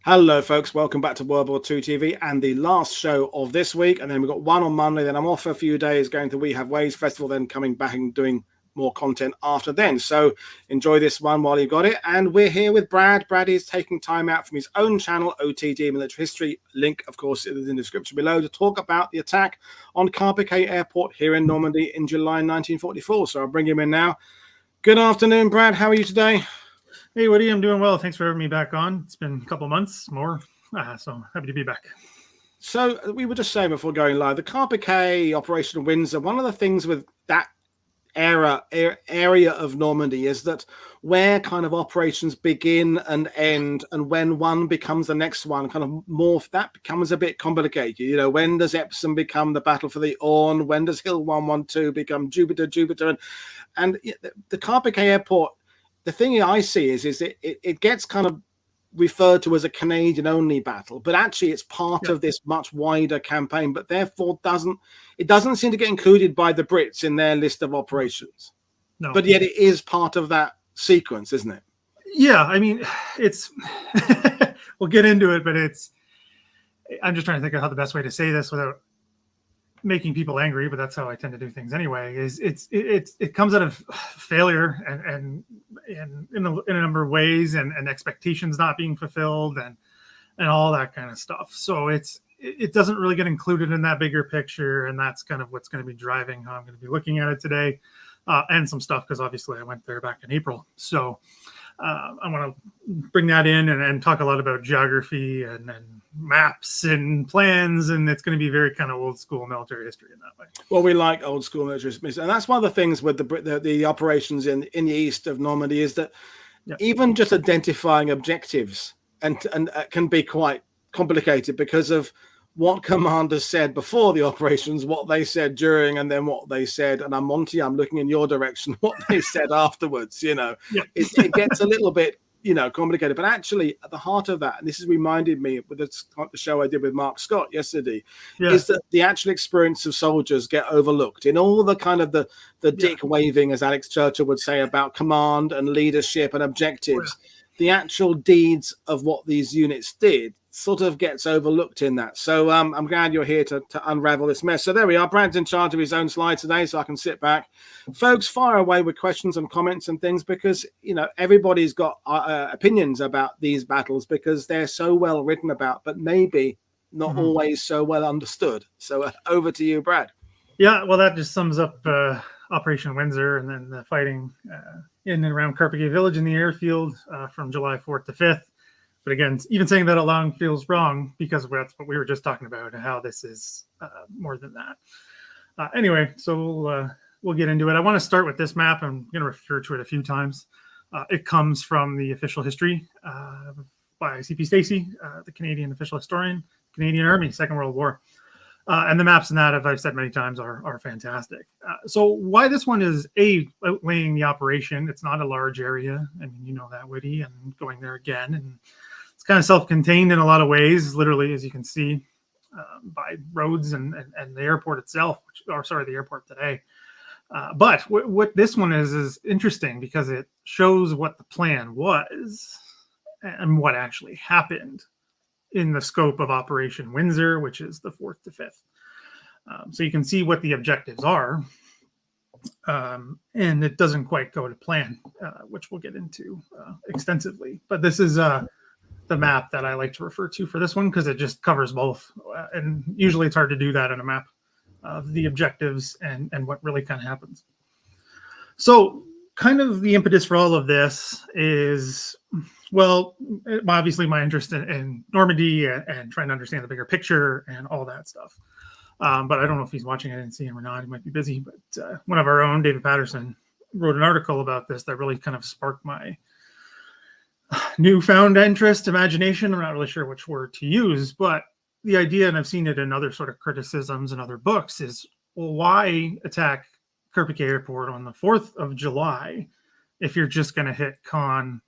Hello, folks. Welcome back to World War II TV and the last show of this week. And then we've got one on Monday. Then I'm off for a few days going to We Have Ways Festival, then coming back and doing more content after then. So enjoy this one while you've got it. And we're here with Brad. Brad is taking time out from his own channel, OTD Military History. Link, of course, is in the description below to talk about the attack on Carpiquet Airport here in Normandy in July 1944. So I'll bring him in now. Good afternoon, Brad. How are you today? Hey, Woody, I'm doing well. Thanks for having me back on. It's been a couple months more, so happy to be back. So we were just saying before going live, the Carpiquet Operation Windsor, one of the things with that area of Normandy is that where kind of operations begin and end, and when one becomes the next one, kind of morph, that becomes a bit complicated. You know, when does Epsom become the battle for the Orne? When does Hill 112 become Jupiter? And the Carpiquet Airport, the thing I see is it gets kind of referred to as a Canadian-only battle, but actually it's part of this much wider campaign, but therefore it doesn't seem to get included by the Brits in their list of operations. No. But yet it is part of that sequence, isn't it? Yeah, I mean, it's we'll get into it, but I'm just trying to think of how the best way to say this without making people angry, but that's how I tend to do things anyway. It comes out of failure and in a number of ways, and expectations not being fulfilled and all that kind of stuff. So it doesn't really get included in that bigger picture, and that's kind of what's going to be driving how I'm going to be looking at it today, and some stuff because obviously I went there back in April. So I want to bring that in and talk a lot about geography and maps and plans, and it's going to be very kind of old school military history in that way. Well, we like old school military history, and that's one of the things with the operations in the east of Normandy is that even just identifying objectives and can be quite complicated because of what commanders said before the operations, what they said during, and then what they said. And I'm looking in your direction, what they said afterwards. You know, it gets a little bit, complicated. But actually, at the heart of that, and this has reminded me with the show I did with Mark Scott yesterday, is that the actual experience of soldiers get overlooked in all the kind of the dick waving, as Alex Churchill would say, about command and leadership and objectives. The actual deeds of what these units did sort of gets overlooked in that. So I'm glad you're here to unravel this mess. So there we are. Brad's in charge of his own slide today, so I can sit back. Folks, fire away with questions and comments and things, because everybody's got opinions about these battles because they're so well written about, but maybe not always so well understood. So over to you, Brad. Yeah, well, that just sums up Operation Windsor, and then the fighting in and around Carpiquet Village in the airfield from July 4th to 5th. But again, even saying that alone feels wrong because that's what we were just talking about, and how this is more than that. Anyway, so we'll get into it. I want to start with this map. I'm going to refer to it a few times. It comes from the official history by C.P. Stacey, the Canadian official historian, Canadian Army, Second World War. And the maps in that, as I've said many times, are fantastic. So why this one is outlaying the operation. It's not a large area. I mean, you know that, Woody, and going there again. And it's kind of self-contained in a lot of ways, literally, as you can see, by roads and the airport itself, the airport today. But what this one is interesting because it shows what the plan was and what actually happened in the scope of Operation Windsor, which is the 4th to 5th. So you can see what the objectives are, and it doesn't quite go to plan, which we'll get into extensively. But this is the map that I like to refer to for this one because it just covers both. And usually it's hard to do that in a map of the objectives and what really kind of happens. So kind of the impetus for all of this is, well, obviously my interest in Normandy and trying to understand the bigger picture and all that stuff. But I don't know if he's watching. I didn't see him or not. He might be busy. But one of our own, David Patterson, wrote an article about this that really kind of sparked my newfound interest, imagination. I'm not really sure which word to use, but the idea, and I've seen it in other sort of criticisms and other books, is, well, why attack Carpiquet Airport on the 4th of July if you're just going to hit Caen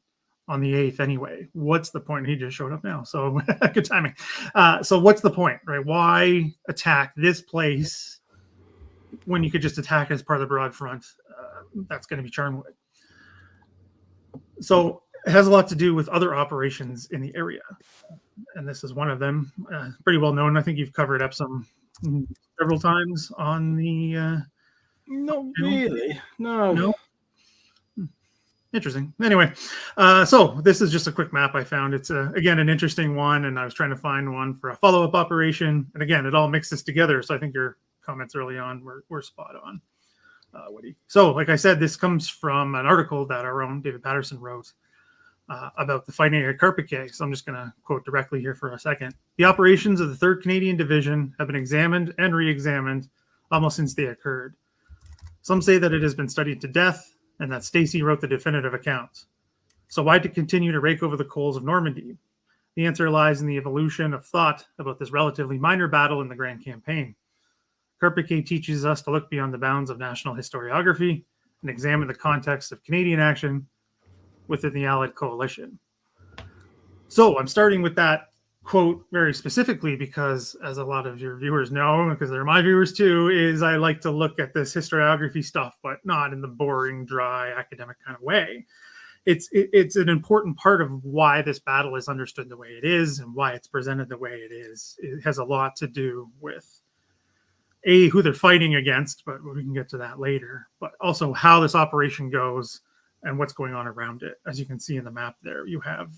on the 8th anyway? What's the point? He just showed up now, so good timing. So what's the point, right? Why attack this place when you could just attack as part of the broad front? That's going to be Charnwood. So It has a lot to do with other operations in the area, and this is one of them. Pretty well known. I think you've covered Epsom several times on the. Not really. No. No. Interesting. Anyway, so this is just a quick map I found. It's again an interesting one, and I was trying to find one for a follow-up operation. And again, it all mixes together. So I think your comments early on were spot on, Woody. So, like I said, this comes from an article that our own David Patterson wrote about the fighting at Carpiquet. So I'm just going to quote directly here for a second. The operations of the 3rd Canadian Division have been examined and re-examined almost since they occurred. Some say that it has been studied to death, and that Stacy wrote the definitive accounts. So why to continue to rake over the coals of Normandy? The answer lies in the evolution of thought about this relatively minor battle in the Grand Campaign. Carpiquet teaches us to look beyond the bounds of national historiography and examine the context of Canadian action within the Allied coalition. So I'm starting with that quote very specifically because, as a lot of your viewers know, because they're my viewers too, is I like to look at this historiography stuff, but not in the boring, dry, academic kind of way. It's an important part of why this battle is understood the way it is and why it's presented the way it is. It has a lot to do with who they're fighting against, but we can get to that later, but also how this operation goes and what's going on around it. As you can see in the map there, you have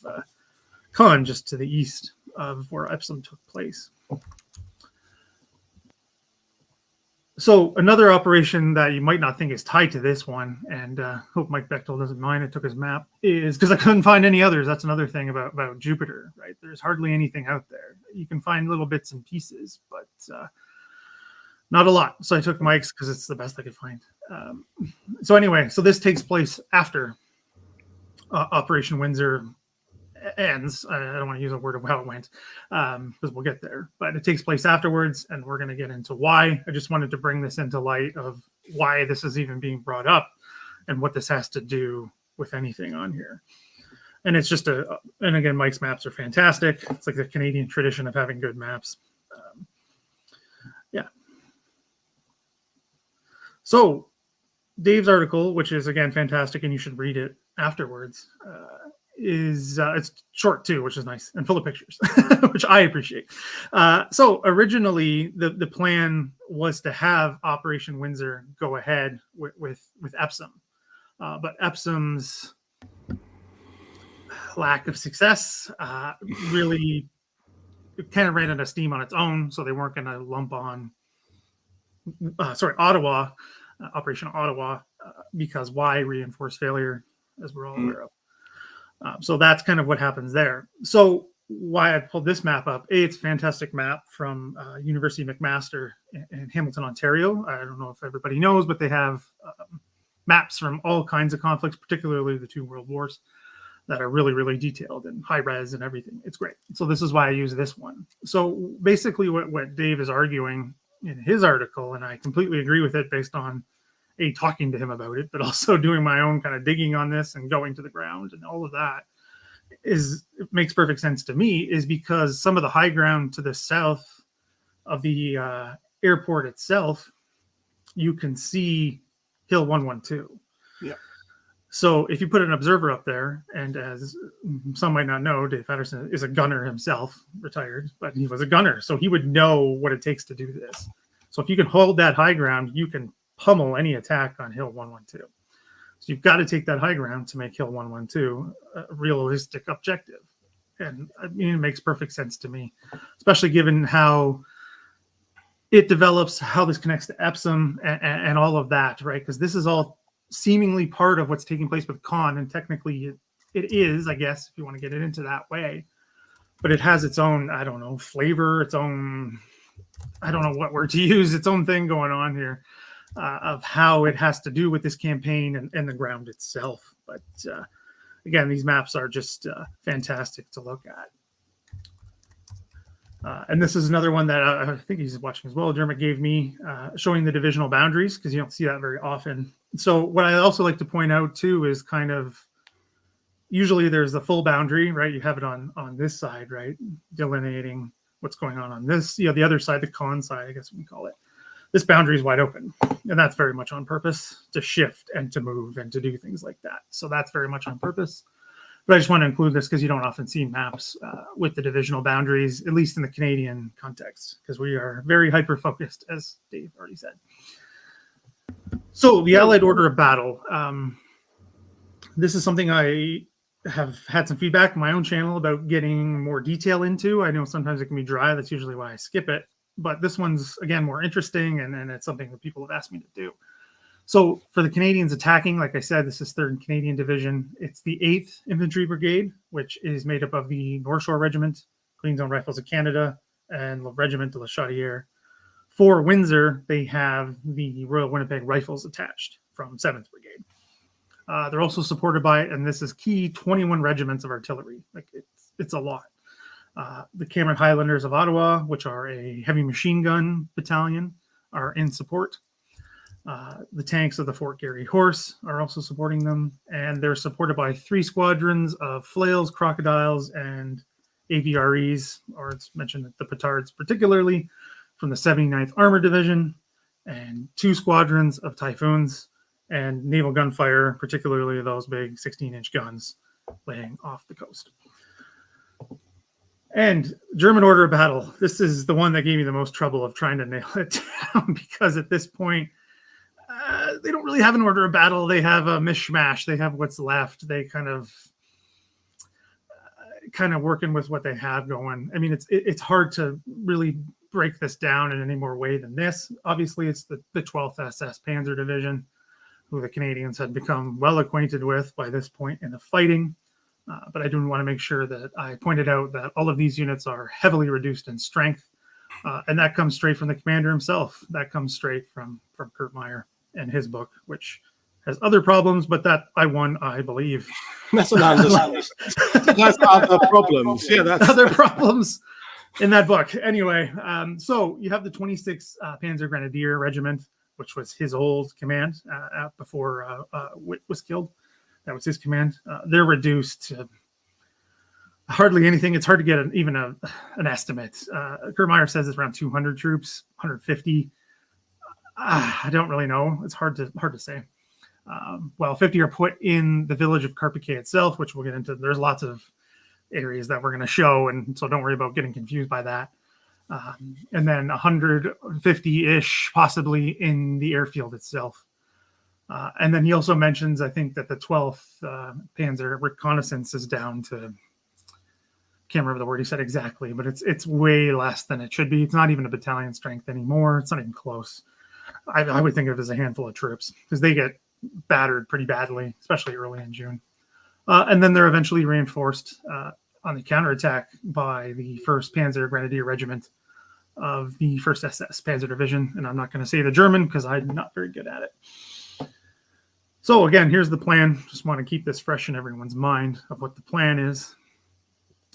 Caen just to the east of where Epsom took place. So another operation that you might not think is tied to this one, and hope Mike Bechtel doesn't mind, I took his map, is because I couldn't find any others. That's another thing about Jupiter, right? There's hardly anything out there. You can find little bits and pieces, but not a lot. So I took Mike's because it's the best I could find. So anyway, so this takes place after Operation Windsor ends. I don't want to use a word of how it went because we'll get there, but it takes place afterwards, and we're going to get into why. I just wanted to bring this into light of why this is even being brought up and what this has to do with anything on here. And it's just and again, Mike's maps are fantastic. It's like the Canadian tradition of having good maps. Yeah. So Dave's article, which is again fantastic, and you should read it afterwards, is it's short too, which is nice, and full of pictures, which I appreciate. So originally, the plan was to have Operation Windsor go ahead with Epsom, but Epsom's lack of success really kind of ran out of steam on its own, so they weren't going to lump on Ottawa, Operation Ottawa, because why reinforce failure, as we're all aware of. So that's kind of what happens there. So why I pulled this map up, it's a fantastic map from University of McMaster in Hamilton, Ontario. I don't know if everybody knows, but they have maps from all kinds of conflicts, particularly the 2 world wars, that are really, really detailed and high res and everything. It's great. So this is why I use this one. So basically what Dave is arguing in his article, and I completely agree with it based on talking to him about it, but also doing my own kind of digging on this and going to the ground and all of that, it makes perfect sense to me, is because some of the high ground to the south of the airport itself, you can see Hill 112. Yeah. So if you put an observer up there, and as some might not know, Dave Patterson is a gunner himself, retired, but he was a gunner, so he would know what it takes to do this. So if you can hold that high ground, you can pummel any attack on Hill 112. So you've got to take that high ground to make Hill 112 a realistic objective. And I mean, it makes perfect sense to me, especially given how it develops, how this connects to Epsom and all of that, right? Because this is all seemingly part of what's taking place with Caen, and technically it is, I guess, if you want to get it into that way. But it has its own, I don't know, flavor, its own, I don't know what word to use, its own thing going on here. Of how it has to do with this campaign and the ground itself. But again, these maps are just fantastic to look at. And this is another one that I think he's watching as well. Dermot gave me showing the divisional boundaries, because you don't see that very often. So what I also like to point out too is kind of, usually there's the full boundary, right? You have it on this side, right? Delineating what's going on this, the other side, the Caen side, I guess we can call it. This boundary is wide open, and that's very much on purpose to shift and to move and to do things like that. So that's very much on purpose. But I just want to include this because you don't often see maps with the divisional boundaries, at least in the Canadian context, because we are very hyper-focused, as Dave already said. So the Allied order of battle. This is something I have had some feedback on my own channel about getting more detail into. I know sometimes it can be dry. That's usually why I skip it. But this one's, again, more interesting, and it's something that people have asked me to do. So for the Canadians attacking, like I said, this is 3rd Canadian Division. It's the 8th Infantry Brigade, which is made up of the North Shore Regiment, Queen's Own Rifles of Canada, and the Regiment de la Chaudière. For Windsor, they have the Royal Winnipeg Rifles attached from 7th Brigade. They're also supported by, and this is key, 21 regiments of artillery. Like it's a lot. The Cameron Highlanders of Ottawa, which are a heavy machine gun battalion, are in support. The tanks of the Fort Garry Horse are also supporting them, and they're supported by 3 squadrons of flails, crocodiles, and AVREs, or it's mentioned the petards particularly, from the 79th Armoured Division, and 2 squadrons of Typhoons, and naval gunfire, particularly those big 16-inch guns laying off the coast. And German order of battle. This is the one that gave me the most trouble of trying to nail it down, because at this point, they don't really have an order of battle. They have a mishmash. They have what's left. They kind of working with what they have going. I mean, it's hard to really break this down in any more way than this. Obviously, it's the 12th SS-Panzer Division, who the Canadians had become well acquainted with by this point in the fighting. But I do want to make sure that I pointed out that all of these units are heavily reduced in strength. And that comes straight from the commander himself. That comes straight from Kurt Meyer and his book, which has other problems, but that I won, I believe. That's what I'm just That's other problems. Yeah, that's other problems in that book. Anyway, so you have the 26th Panzer-grenadier Regiment, which was his old command before Witt was killed. That was his command. They're reduced to hardly anything. It's hard to get even an estimate. Kurt Meyer says it's around 200 troops, 150. I don't really know. It's hard to say. Well, 50 are put in the village of Carpiquet itself, which we'll get into. There's lots of areas that we're going to show, and so don't worry about getting confused by that. And then 150-ish possibly in the airfield itself. And then he also mentions, I think, that the 12th Panzer reconnaissance is down to, can't remember the word he said exactly, but it's way less than it should be. It's not even a battalion strength anymore. It's not even close. I would think of it as a handful of troops, because they get battered pretty badly, especially early in June. And then they're eventually reinforced on the counterattack by the 1st Panzer-grenadier Regiment of the 1st SS-Panzer Division. And I'm not going to say the German because I'm not very good at it. So again, here's the plan. Just want to keep this fresh in everyone's mind of what the plan is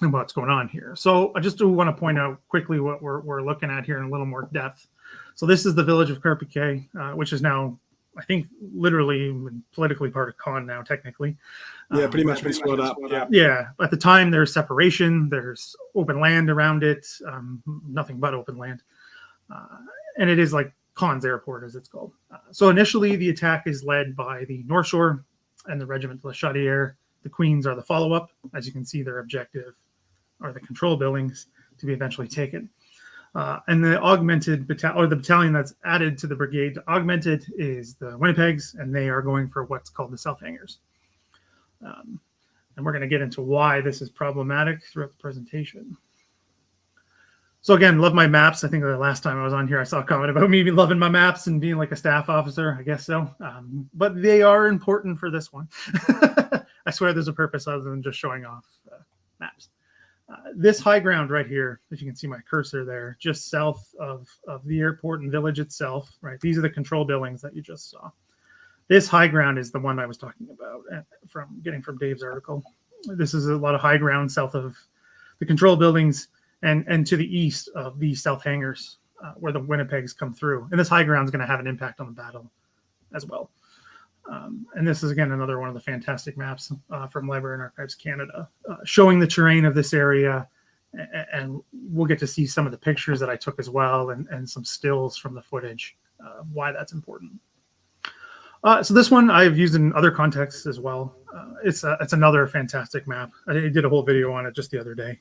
and what's going on here. So I just do want to point out quickly what we're looking at here in a little more depth. So this is the village of Carpiquet, which is now, I think, literally politically part of Caen now, technically. Yeah, pretty much been split up. Yeah. At the time, there's separation. There's open land around it. Nothing but open land. And it is like Caen's airport, as it's called. So initially, the attack is led by the North Shore and the Regiment de la Chaudière. The Queens are the follow-up. As you can see, their objective are the control buildings to be eventually taken. And the augmented battalion, or the battalion that's added to the brigade, augmented, is the Winnipegs, and they are going for what's called the South Hangers. And we're going to get into why this is problematic throughout the presentation. So again, love my maps. I think the last time I was on here, I saw a comment about me loving my maps and being like a staff officer. I guess so. But they are important for this one. I swear there's a purpose other than just showing off maps. This high ground right here, if you can see my cursor there, just south of the airport and village itself, right? These are the control buildings that you just saw. This high ground is the one I was talking about from Dave's article. This is a lot of high ground south of the control buildings and to the east of the South Hangers, where the Winnipegs come through. And this high ground is going to have an impact on the battle as well. And this is, again, another one of the fantastic maps from Library and Archives Canada, showing the terrain of this area. And we'll get to see some of the pictures that I took as well, and some stills from the footage, why that's important. So this one I've used in other contexts as well. It's another fantastic map. I did a whole video on it just the other day,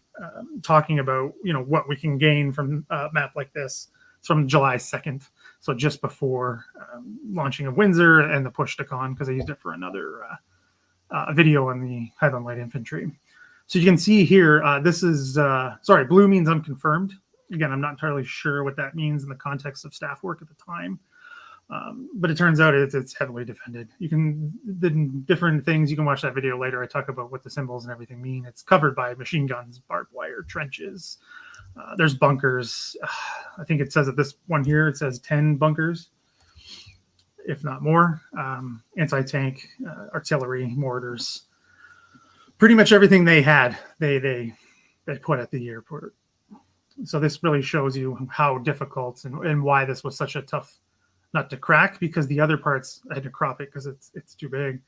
talking about what we can gain from a map like this. It's from July 2nd, so just before launching of Windsor and the push to Caen, because I used it for another video on the Highland Light Infantry. So you can see here, this is blue means unconfirmed. Again, I'm not entirely sure what that means in the context of staff work at the time. But it turns out it's heavily defended. The different things, you can watch that video later. I talk about what the symbols and everything mean. It's covered by machine guns, barbed wire, trenches. There's bunkers. I think it says at this one here, it says 10 bunkers, if not more. Anti-tank, artillery, mortars. Pretty much everything they had, they put at the airport. So this really shows you how difficult and why this was such a tough nut to crack, because the other parts I had to crop it because it's too big.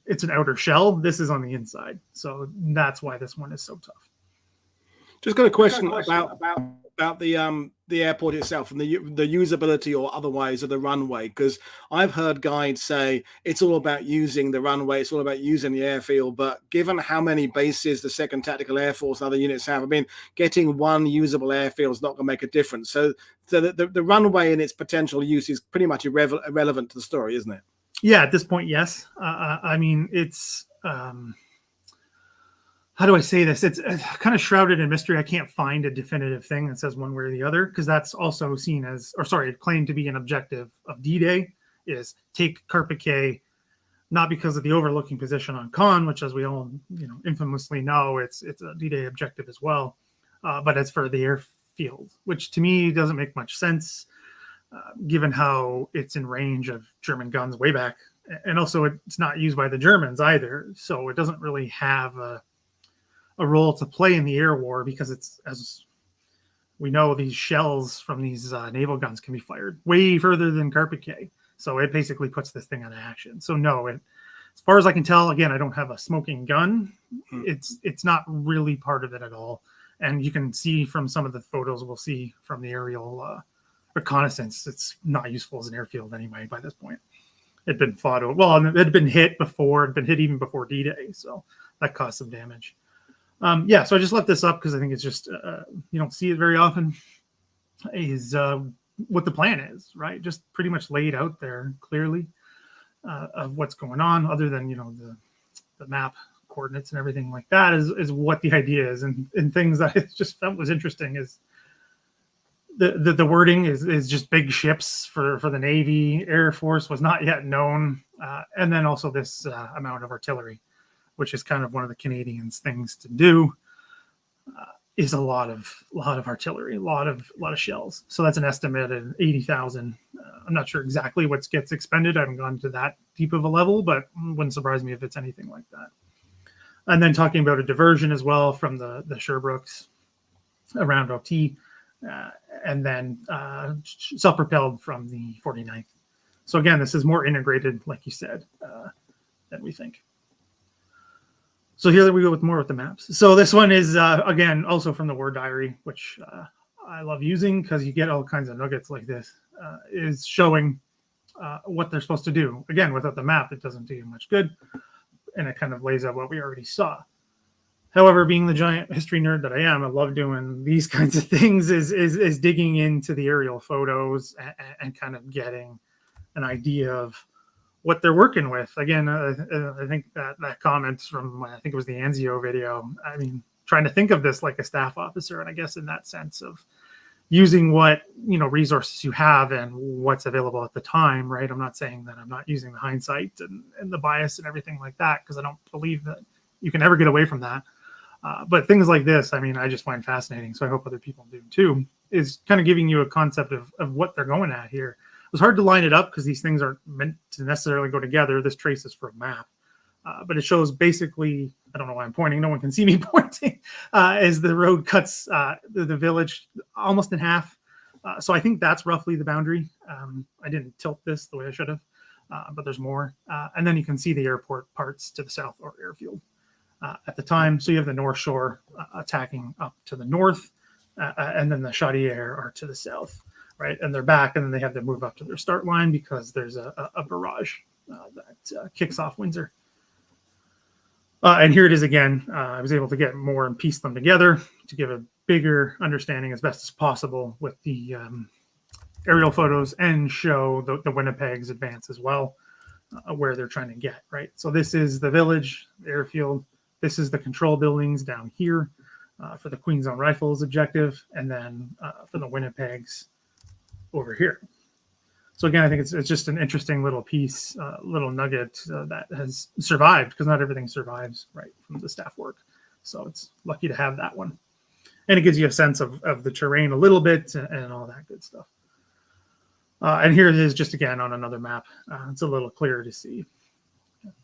It's an outer shell. This is on the inside, so that's why this one is so tough. Just got a question about the airport itself and the usability or otherwise of the runway, because I've heard guides say it's all about using the runway, it's all about using the airfield, but given how many bases the 2nd Tactical Air Force and other units have, I mean, getting one usable airfield is not going to make a difference. So the runway and its potential use is pretty much irrelevant to the story, isn't it? Yeah, at this point, yes. I mean, it's how do I say this? It's kind of shrouded in mystery. I can't find a definitive thing that says one way or the other, because that's also seen as, claimed to be an objective of D-Day, is take Carpiquet, not because of the overlooking position on Caen, which, as we all infamously know, it's a D-Day objective as well, but it's for the airfield, which to me doesn't make much sense, given how it's in range of German guns way back, and also it's not used by the Germans either, so it doesn't really have a role to play in the air war, because it's, as we know, these shells from these naval guns can be fired way further than Carpiquet. So it basically puts this thing out of action. So no, as far as I can tell, again, I don't have a smoking gun. It's not really part of it at all. And you can see from some of the photos we'll see from the aerial reconnaissance, it's not useful as an airfield anyway by this point. It'd been fought over. Well, it had been hit before. It'd been hit even before D-Day. So that caused some damage. So I just left this up because I think it's just, you don't see it very often, is what the plan is, right? Just pretty much laid out there clearly of what's going on, other than, the map coordinates and everything like that is what the idea is. And things that I just felt was interesting is the wording is just big ships for the Navy. Air Force was not yet known. And then also this amount of artillery, which is kind of one of the Canadians' things to do, is a lot of artillery, a lot of shells. So that's an estimate of 80,000. I'm not sure exactly what gets expended. I haven't gone to that deep of a level, but wouldn't surprise me if it's anything like that. And then talking about a diversion as well from the Sherbrooks around OT, and then self-propelled from the 49th. So again, this is more integrated, like you said, than we think. So here we go with more with the maps. So this one is, again, also from the Word Diary, which I love using because you get all kinds of nuggets like this, is showing what they're supposed to do. Again, without the map, it doesn't do you much good. And it kind of lays out what we already saw. However, being the giant history nerd that I am, I love doing these kinds of things, is digging into the aerial photos and kind of getting an idea of what they're working with. Again, I think that comment from, I think it was the Anzio video. I mean, trying to think of this like a staff officer, and I guess in that sense of using what resources you have and what's available at the time, right? I'm not saying that I'm not using the hindsight and the bias and everything like that, because I don't believe that you can ever get away from that. But things like this, I mean, I just find fascinating. So I hope other people do too. Is kind of giving you a concept of what they're going at here. It was hard to line it up because these things aren't meant to necessarily go together. This trace is for a map, but it shows basically, I don't know why I'm pointing, no one can see me pointing, as the road cuts the village almost in half. So I think that's roughly the boundary. I didn't tilt this the way I should have, but there's more. And then you can see the airport parts to the south, or airfield at the time. So you have the North Shore attacking up to the north, and then the Chaudière are to the south. Right, and they're back, and then they have to move up to their start line because there's a barrage kicks off Windsor. And here it is again. I was able to get more and piece them together to give a bigger understanding as best as possible with the aerial photos and show the Winnipeg's advance as well, where they're trying to get, right? So this is the village, the airfield. This is the control buildings down here for the Queen's Own Rifles objective, and then for the Winnipegs over here. So again, I think it's just an interesting little piece, little nugget that has survived, because not everything survives, right, from the staff work. So it's lucky to have that one. And it gives you a sense of the terrain a little bit and all that good stuff. And here it is just again on another map. It's a little clearer to see.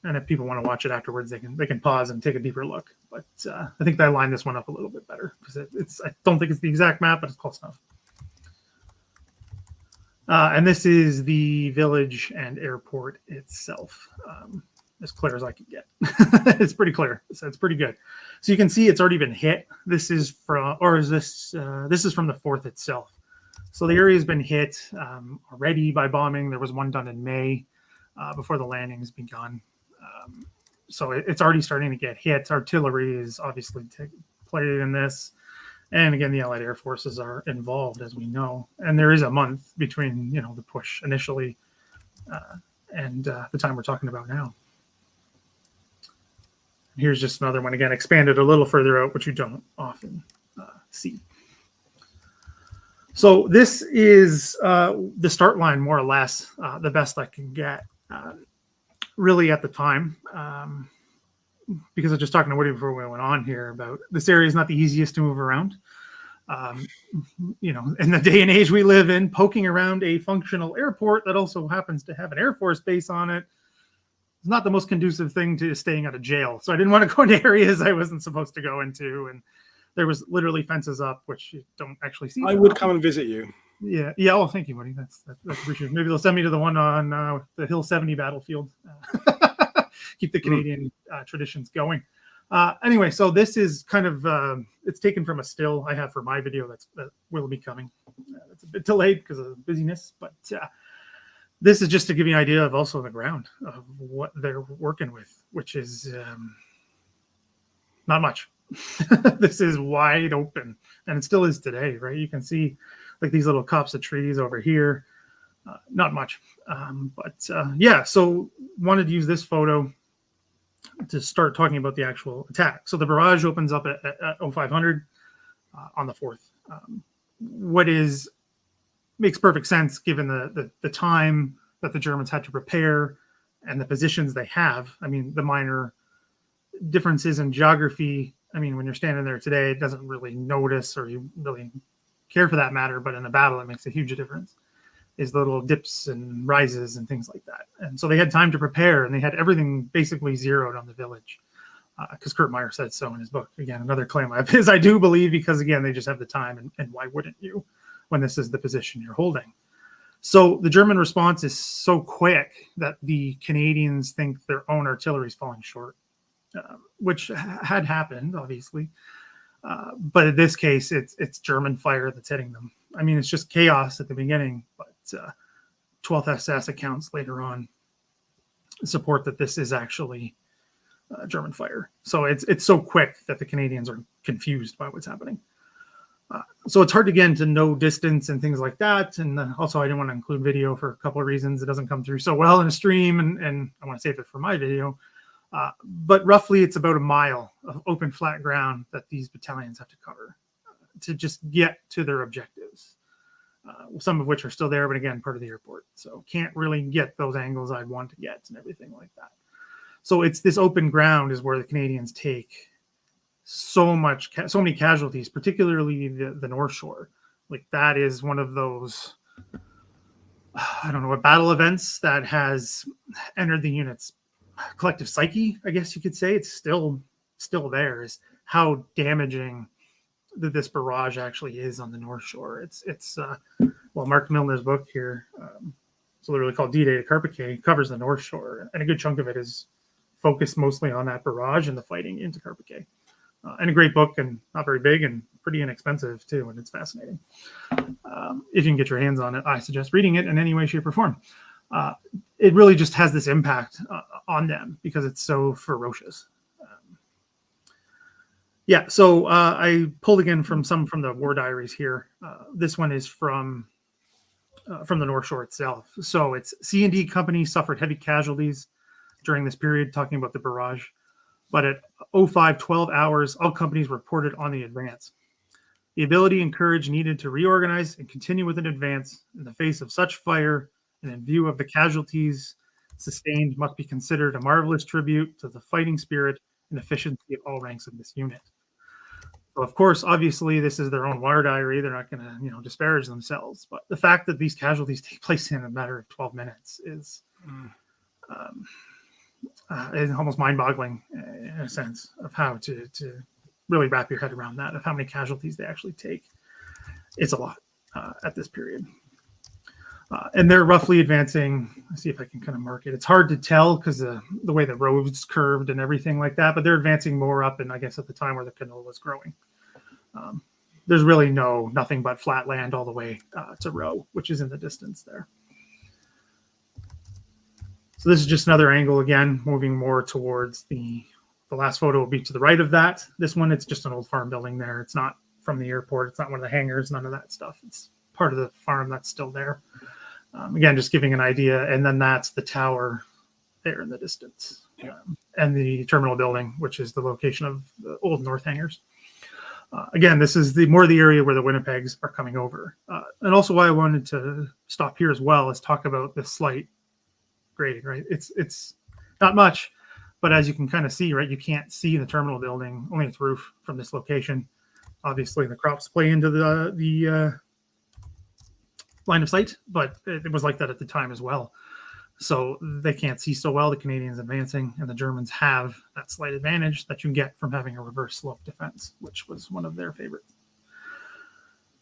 And if people want to watch it afterwards, they can pause and take a deeper look. But I think I lined this one up a little bit better, because I don't think it's the exact map, but it's close enough. And this is the village and airport itself, as clear as I could get. It's pretty clear, so it's pretty good. So you can see it's already been hit. This is from, or is this? This is from the 4th itself. So the area has been hit already by bombing. There was one done in May before the landing's begun. So it's already starting to get hit. Artillery is obviously played in this. And again, the Allied Air Forces are involved, as we know. And there is a month between, the push initially and the time we're talking about now. Here's just another one, again, expanded a little further out, which you don't often see. So this is the start line, more or less, the best I can get, really at the time. Because I was just talking to Woody before we went on here about this area is not the easiest to move around. In the day and age we live in, poking around a functional airport that also happens to have an Air Force base on it is not the most conducive thing to staying out of jail. So I didn't want to go into areas I wasn't supposed to go into. And there was literally fences up, which you don't actually see. I would come and visit you. Yeah. Oh, thank you, Woody. That's appreciated. Maybe they'll send me to the one on the Hill 70 battlefield. Keep the Canadian traditions going. Anyway, so this is kind of, it's taken from a still I have for my video that will be coming. It's a bit delayed because of busyness, but this is just to give you an idea of also the ground of what they're working with, which is not much. This is wide open, and it still is today, right? You can see like these little copse of trees over here. Not much, yeah, so wanted to use this photo to start talking about the actual attack. So the barrage opens up at 0500 on the 4th. Makes perfect sense given the time that the Germans had to prepare and the positions they have. I mean, the minor differences in geography. I mean, when you're standing there today, it doesn't really notice or you really care for that matter, but in a battle, it makes a huge difference. Is the little dips and rises and things like that. And so they had time to prepare, and they had everything basically zeroed on the village, because Kurt Meyer said so in his book. Again, another claim of his, I do believe, because again, they just have the time, and why wouldn't you when this is the position you're holding? So the German response is so quick that the Canadians think their own artillery is falling short, which had happened, obviously. But in this case, it's German fire that's hitting them. I mean, it's just chaos at the beginning, but 12th SS accounts later on support that this is actually German fire. So it's so quick that the Canadians are confused by what's happening. So it's hard, again, to know distance and things like that. And also, I didn't want to include video for a couple of reasons. It doesn't come through so well in a stream, and I want to save it for my video. But roughly, it's about a mile of open, flat ground that these battalions have to cover to just get to their objectives, some of which are still there, but again, part of the airport. So can't really get those angles I'd want to get and everything like that. So it's this open ground is where the Canadians take so many casualties, particularly the North Shore. Like that is one of those, I don't know, what battle events that has entered the unit's collective psyche, I guess you could say. It's still there, is how damaging this barrage actually is on the North Shore. It's Mark Milner's book here, it's literally called DDay to Carpiquet, covers the North Shore, and a good chunk of it is focused mostly on that barrage and the fighting into Carpiquet. And a great book, and not very big and pretty inexpensive too, and it's fascinating. If you can get your hands on it, I suggest reading it in any way, shape, or form. it really just has this impact on them because it's so ferocious. So I pulled again from the war diaries here. This one is from the North Shore itself. So it's C&D Company suffered heavy casualties during this period, talking about the barrage. But at 05:12 hours, all companies reported on the advance. The ability and courage needed to reorganize and continue with an advance in the face of such fire and in view of the casualties sustained must be considered a marvelous tribute to the fighting spirit and efficiency of all ranks of this unit. So of course, obviously, this is their own war diary. They're not going to, disparage themselves. But the fact that these casualties take place in a matter of 12 minutes is almost mind-boggling in a sense of how to really wrap your head around that, of how many casualties they actually take. It's a lot at this period. And they're roughly advancing. Let's see if I can kind of mark it. It's hard to tell because the way the road's curved and everything like that, but they're advancing more up, and I guess at the time where the canola was growing. There's really nothing but flat land all the way to Roe, which is in the distance there. So this is just another angle again, moving more towards the last photo will be to the right of that. This one, it's just an old farm building there. It's not from the airport. It's not one of the hangars, none of that stuff. It's part of the farm that's still there. Again, just giving an idea. And then that's the tower there in the distance. And the terminal building, which is the location of the old North hangars. Again, this is more the area where the Winnipegs are coming over. And also why I wanted to stop here as well is talk about the slight grading, right? It's not much, but as you can kind of see, right, you can't see the terminal building, only its roof from this location. Obviously, the crops play into the line of sight, but it was like that at the time as well. So they can't see so well, the Canadians advancing, and the Germans have that slight advantage that you get from having a reverse slope defense, which was one of their favorites.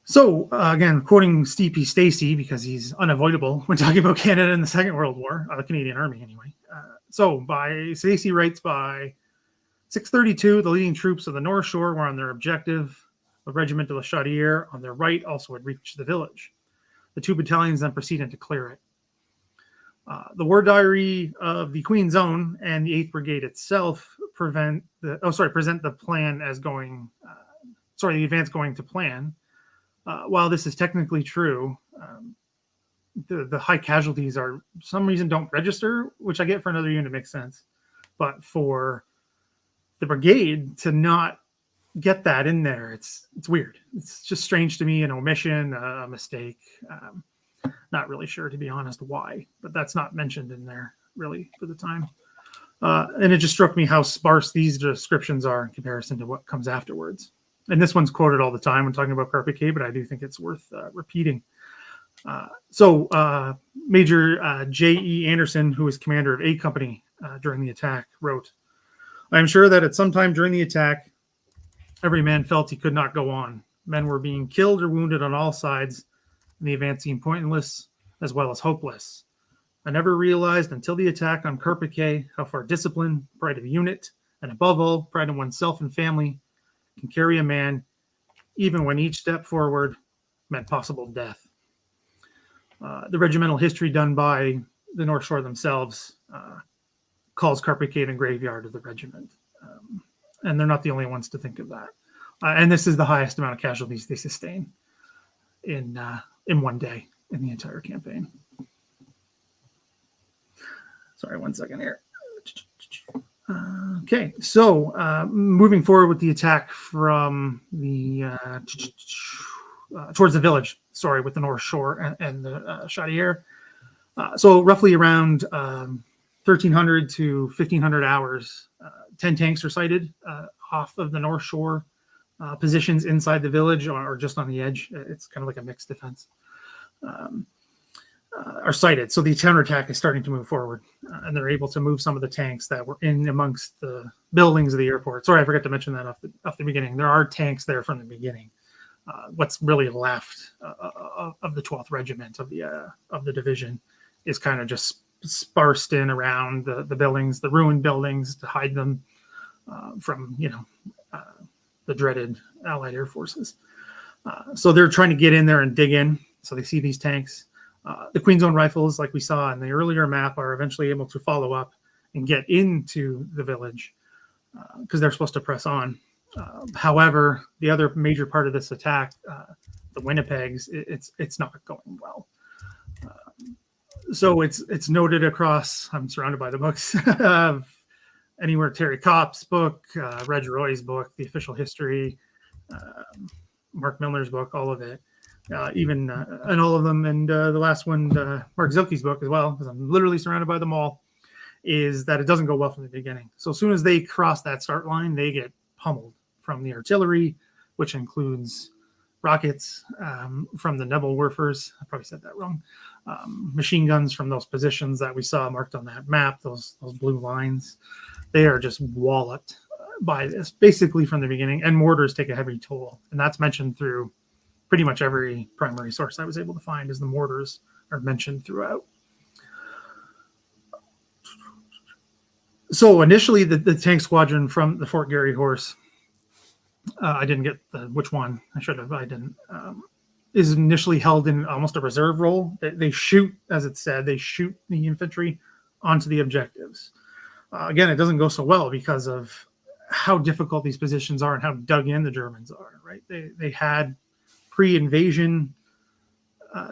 So again, quoting Stevie Stacey, because he's unavoidable when talking about Canada in the Second World War, the Canadian Army anyway. Stacey writes, by 6:32, the leading troops of the North Shore were on their objective. The Régiment de la Chaudière on their right also had reached the village. The two battalions then proceeded to clear it. The war diary of the Queen's Own and the 8th Brigade itself present the plan as going, the advance going to plan. While this is technically true, the high casualties are, for some reason, don't register, which I get for another unit makes sense. But for the brigade to not get that in there, it's weird. It's just strange to me, an omission, a mistake. Not really sure, to be honest, why, but that's not mentioned in there really for the time. And it just struck me how sparse these descriptions are in comparison to what comes afterwards. And this one's quoted all the time when talking about Carpiquet, but I do think it's worth repeating. Major J.E. Anderson, who was commander of A Company during the attack, wrote, "I am sure that at some time during the attack, every man felt he could not go on. Men were being killed or wounded on all sides, and the advance seemed pointless as well as hopeless. I never realized until the attack on Carpiquet how far discipline, pride of unit, and above all, pride in oneself and family can carry a man, even when each step forward meant possible death." The regimental history done by the North Shore themselves calls Carpiquet a graveyard of the regiment. And they're not the only ones to think of that. And this is the highest amount of casualties they sustain in one day in the entire campaign. Sorry, 1 second here. Okay, so moving forward with the attack from the towards the village, with the North Shore and the Chaudière. So roughly around 1,300 to 1,500 hours, 10 tanks are sighted off of the North Shore positions inside the village or just on the edge. It's kind of like a mixed defense. Are sighted. So the counterattack is starting to move forward, and they're able to move some of the tanks that were in amongst the buildings of the airport. Sorry, I forgot to mention that off the beginning. There are tanks there from the beginning. What's really left of the 12th Regiment of the division is kind of just sparsed in around the buildings, the ruined buildings, to hide them from the dreaded Allied air forces. So they're trying to get in there and dig in. So they see these tanks. The Queen's Own Rifles, like we saw in the earlier map, are eventually able to follow up and get into the village because they're supposed to press on. However, the other major part of this attack, the Winnipegs, it's not going well. So it's noted across. I'm surrounded by the books of anywhere Terry Kopp's book, Reg Roy's book, The Official History, Mark Milner's book, all of it, even and all of them, and the last one, Mark Zilke's book as well, because I'm literally surrounded by them all, is that it doesn't go well from the beginning. So as soon as they cross that start line, they get pummeled from the artillery, which includes rockets from the Nebelwerfers. I probably said that wrong. Machine guns from those positions that we saw marked on that map, those blue lines. They are just walloped by this basically from the beginning, and mortars take a heavy toll. And that's mentioned through pretty much every primary source I was able to find, is the mortars are mentioned throughout. So initially the tank squadron from the Fort Garry Horse, I didn't get which one. I should have. I didn't. Is initially held in almost a reserve role. They shoot, as it said, they shoot the infantry onto the objectives. Again, it doesn't go so well because of how difficult these positions are and how dug in the Germans are. Right? They had pre-invasion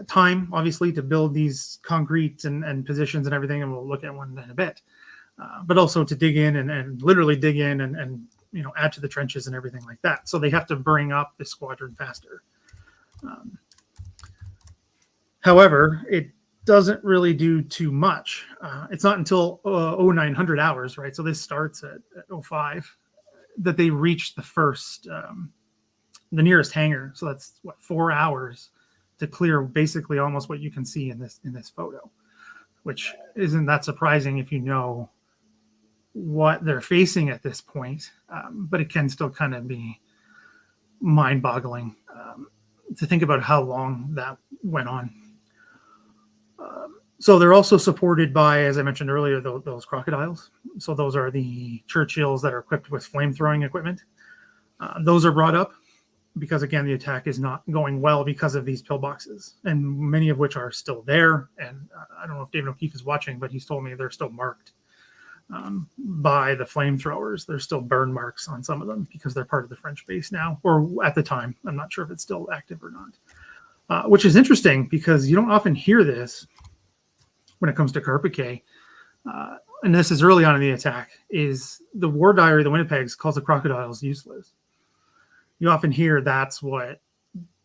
time, obviously, to build these concrete and positions and everything, and we'll look at one in a bit. But also to dig in and literally dig in and add to the trenches and everything like that. So they have to bring up the squadron faster. However, it doesn't really do too much. It's not until 0900 hours, right? So this starts at 05 that they reach the first, the nearest hangar. So that's 4 hours to clear basically almost what you can see in this photo, which isn't that surprising if you know what they're facing at this point, but it can still kind of be mind-boggling to think about how long that went on. So they're also supported by, as I mentioned earlier, those crocodiles. So those are the Churchills that are equipped with flame-throwing equipment. Those are brought up because, again, the attack is not going well because of these pillboxes, and many of which are still there. And I don't know if David O'Keefe is watching, but he's told me they're still marked by the flamethrowers. There's still burn marks on some of them because they're part of the French base now, or at the time. I'm not sure if it's still active or not, which is interesting because you don't often hear this when it comes to Carpiquet. And this is early on in the attack, is the war diary of the Winnipegs calls the crocodiles useless. You often hear that's what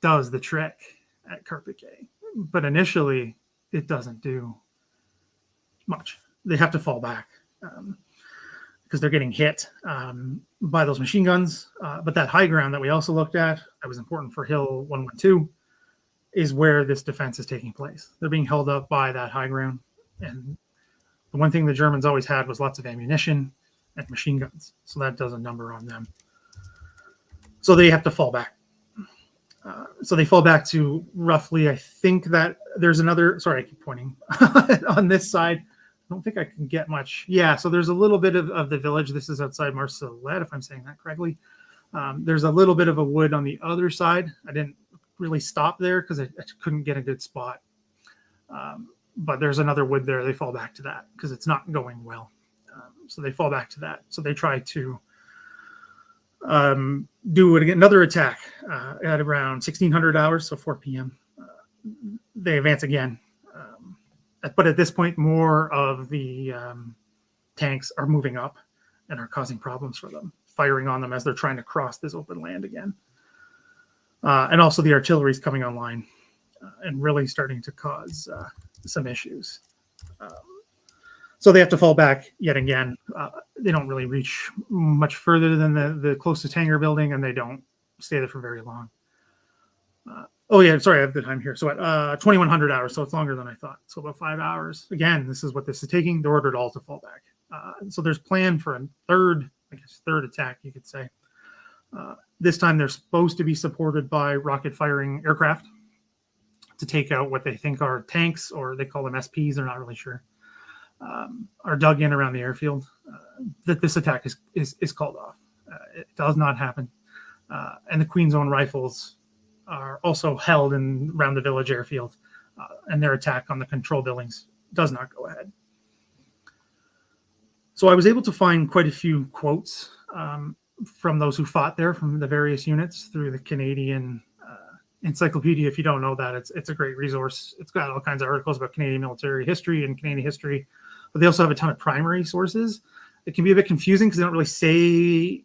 does the trick at Carpiquet, but initially it doesn't do much. They have to fall back because they're getting hit by those machine guns. But that high ground that we also looked at, that was important for Hill 112, is where this defense is taking place. They're being held up by that high ground. And the one thing the Germans always had was lots of ammunition and machine guns. So that does a number on them. So they have to fall back. So they fall back to roughly, I think that there's another, sorry, I keep pointing on this side. I don't think I can get much. Yeah, so there's a little bit of the village. This is outside Marcelette, if I'm saying that correctly. There's a little bit of a wood on the other side. I didn't really stop there because I couldn't get a good spot. But there's another wood there. They fall back to that because it's not going well. So they fall back to that. So they try to do it again, another attack at around 1600 hours, so 4 p.m. They advance again. But at this point, more of the tanks are moving up and are causing problems for them, firing on them as they're trying to cross this open land again. And also the artillery is coming online and really starting to cause some issues. So they have to fall back yet again. They don't really reach much further than the closest hangar building, and they don't stay there for very long. Oh, yeah, sorry, I have the time here. So at 2100 hours, so it's longer than I thought. So about 5 hours. Again, this is what this is taking. They're ordered all to fall back. So there's plan for a third attack, you could say. This time they're supposed to be supported by rocket-firing aircraft to take out what they think are tanks, or they call them SPs, they're not really sure, are dug in around the airfield. That this attack is called off. It does not happen. And the Queen's Own Rifles are also held around the village airfield and their attack on the control buildings does not go ahead. So I was able to find quite a few quotes from those who fought there, from the various units, through the Canadian Encyclopedia. If you don't know that, it's a great resource. It's got all kinds of articles about Canadian military history and Canadian history, but they also have a ton of primary sources. It can be a bit confusing because they don't really say.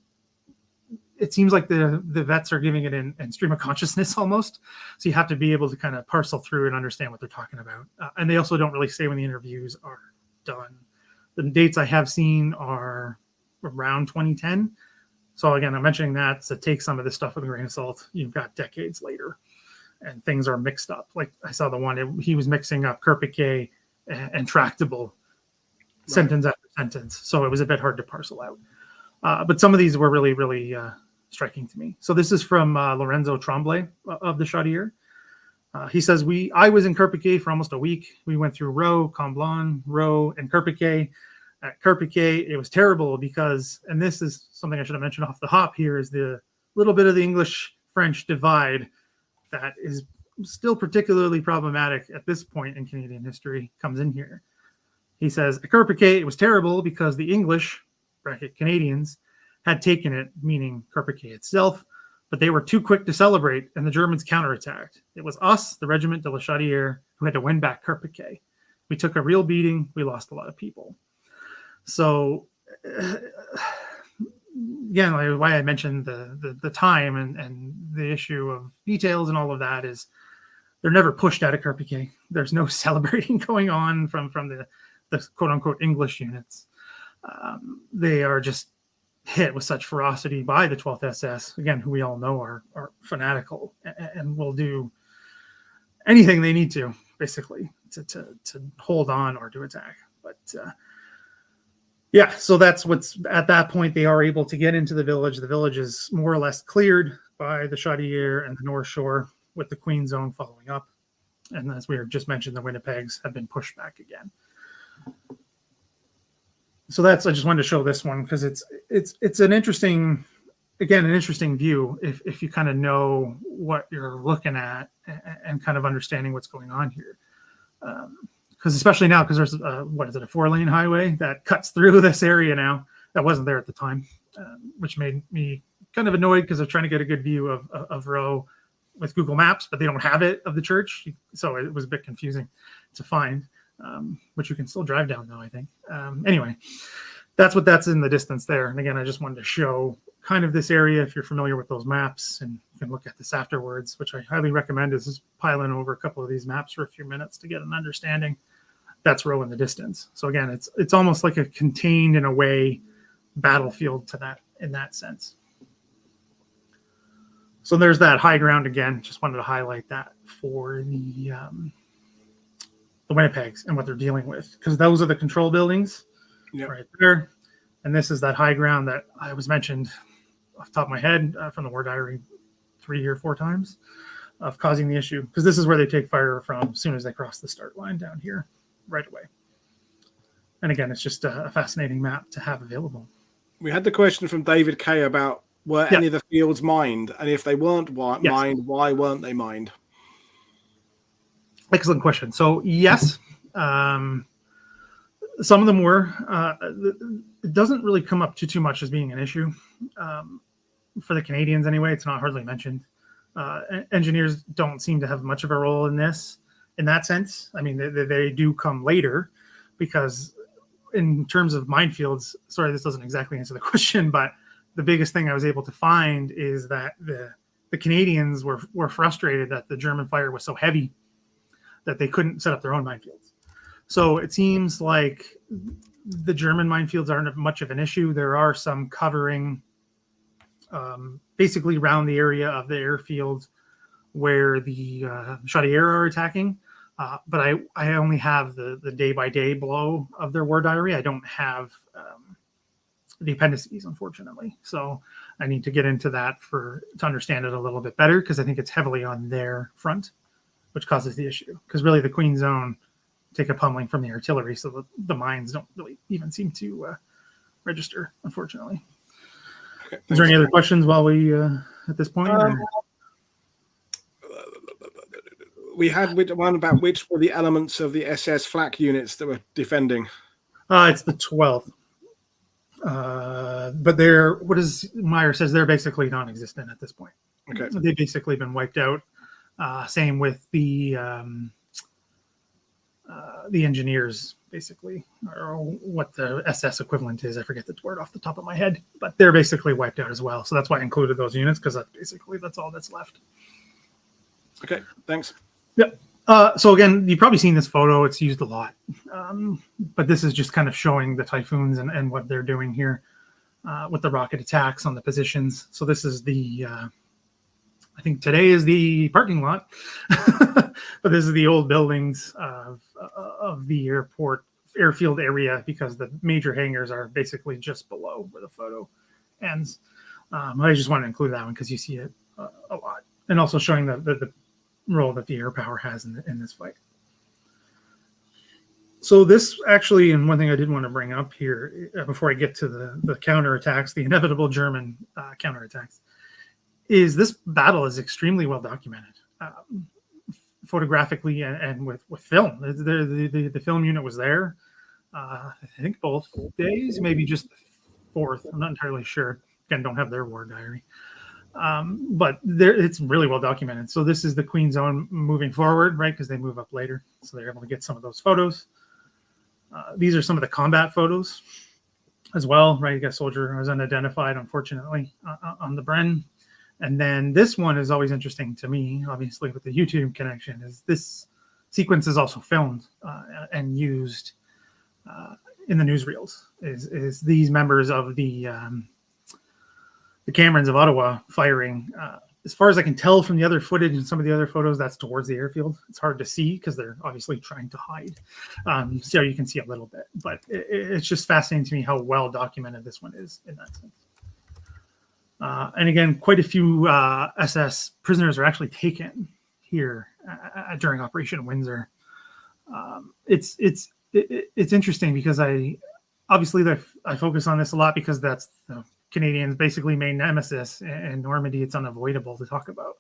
It seems like the vets are giving it in stream of consciousness almost. So you have to be able to kind of parcel through and understand what they're talking about. And they also don't really say when the interviews are done. The dates I have seen are around 2010. So again, I'm mentioning that to take some of this stuff with a grain of salt. You've got decades later and things are mixed up. Like I saw the one, he was mixing up Carpiquet and tractable sentence after sentence. So it was a bit hard to parcel out. But some of these were really, really striking to me. So this is from Lorenzo Tremblay of the Chaudière. He says, I was in Carpiquet for almost a week. We went through Roe, Comblain, Roe, and Carpiquet. At Carpiquet, it was terrible because, and this is something I should have mentioned off the hop here, is the little bit of the English-French divide that is still particularly problematic at this point in Canadian history comes in here. He says, at Carpiquet, it was terrible because the English, bracket Canadians, had taken it, meaning Carpiquet itself, but they were too quick to celebrate, and the Germans counterattacked. It was us, the Regiment de la Chaudière, who had to win back Carpiquet. We took a real beating. We lost a lot of people. So, again, why I mentioned the time and the issue of details and all of that is they're never pushed out of Carpiquet. There's no celebrating going on from the quote-unquote English units. They are just hit with such ferocity by the 12th SS, again, who we all know are fanatical and will do anything they need to, basically, to hold on or to attack. But yeah, so that's what's at that point. They are able to get into the village. The village is more or less cleared by the Chaudière and the North Shore, with the Queen Zone following up. And as we just mentioned, the Winnipegs have been pushed back again. So I just wanted to show this one because it's an interesting, again, an interesting view if you kind of know what you're looking at and kind of understanding what's going on here. Because especially now, because there's a 4-lane highway that cuts through this area now that wasn't there at the time, which made me kind of annoyed because I was trying to get a good view of Roe with Google Maps, but they don't have it of the church, so it was a bit confusing to find. Which you can still drive down though, I think. Anyway, that's in the distance there. And again, I just wanted to show kind of this area if you're familiar with those maps, and you can look at this afterwards, which I highly recommend is just piling over a couple of these maps for a few minutes to get an understanding. That's Row in the distance. So again, it's almost like a contained in a way battlefield to that in that sense. So there's that high ground again. Just wanted to highlight that for the Winnipegs and what they're dealing with, because those are the control buildings right there. And this is that high ground that I was mentioned off the top of my head from the War Diary 3 or 4 times of causing the issue, because this is where they take fire from as soon as they cross the start line down here right away. And again, it's just a fascinating map to have available. We had the question from David K about were any of the fields mined, and if they weren't mined, why weren't they mined? Excellent question. So yes, some of them were. It doesn't really come up too much as being an issue for the Canadians anyway. It's not hardly mentioned. Engineers don't seem to have much of a role in this, in that sense. I mean, they do come later, because in terms of minefields, sorry, this doesn't exactly answer the question, but the biggest thing I was able to find is that the Canadians were frustrated that the German fire was so heavy that they couldn't set up their own minefields. So it seems like the German minefields aren't much of an issue. There are some covering basically around the area of the airfield where the Chaudière are attacking. But I only have the day-by-day blow of their War Diary. I don't have the appendices, unfortunately. So I need to get into that to understand it a little bit better, because I think it's heavily on their front, which causes the issue, because really the Queen Zone take a pummeling from the artillery, so the mines don't really even seem to register, unfortunately. Okay, is there any other questions while we at this point? we had one about which were the elements of the SS flak units that were defending. It's the 12th. But they're, what is Meyer says, they're basically non-existent at this point. Okay. They've basically been wiped out. Same with the engineers, basically, or what the SS equivalent is. I forget the word off the top of my head, but they're basically wiped out as well. So that's why I included those units, because that's all that's left. Okay, thanks. Yep. So again, you've probably seen this photo. It's used a lot. But this is just kind of showing the Typhoons and what they're doing here with the rocket attacks on the positions. So this is the, I think today is the parking lot, but this is the old buildings of the airfield area, because the major hangars are basically just below where the photo ends. I just wanted to include that one because you see it a lot. And also showing the role that the air power has in this fight. So this actually, and one thing I did want to bring up here before I get to the counterattacks, the inevitable German counterattacks, is this battle is extremely well documented, photographically and with film. The film unit was there. I think both days, maybe just the fourth. I'm not entirely sure. Again, don't have their war diary. But it's really well documented. So this is the Queen Zone moving forward, right? Because they move up later. So they're able to get some of those photos. These are some of the combat photos as well, right? You got a soldier who was unidentified, unfortunately, on the Bren. And then this one is always interesting to me, obviously, with the YouTube connection, is this sequence is also filmed and used in the newsreels. Is these members of the Camerons of Ottawa firing. As far as I can tell from the other footage and some of the other photos, that's towards the airfield. It's hard to see because they're obviously trying to hide. So you can see a little bit, but it's just fascinating to me how well documented this one is in that sense. And again, quite a few SS prisoners are actually taken here during Operation Windsor. It's interesting because I focus on this a lot because that's the Canadians' basically main nemesis, and Normandy, it's unavoidable to talk about.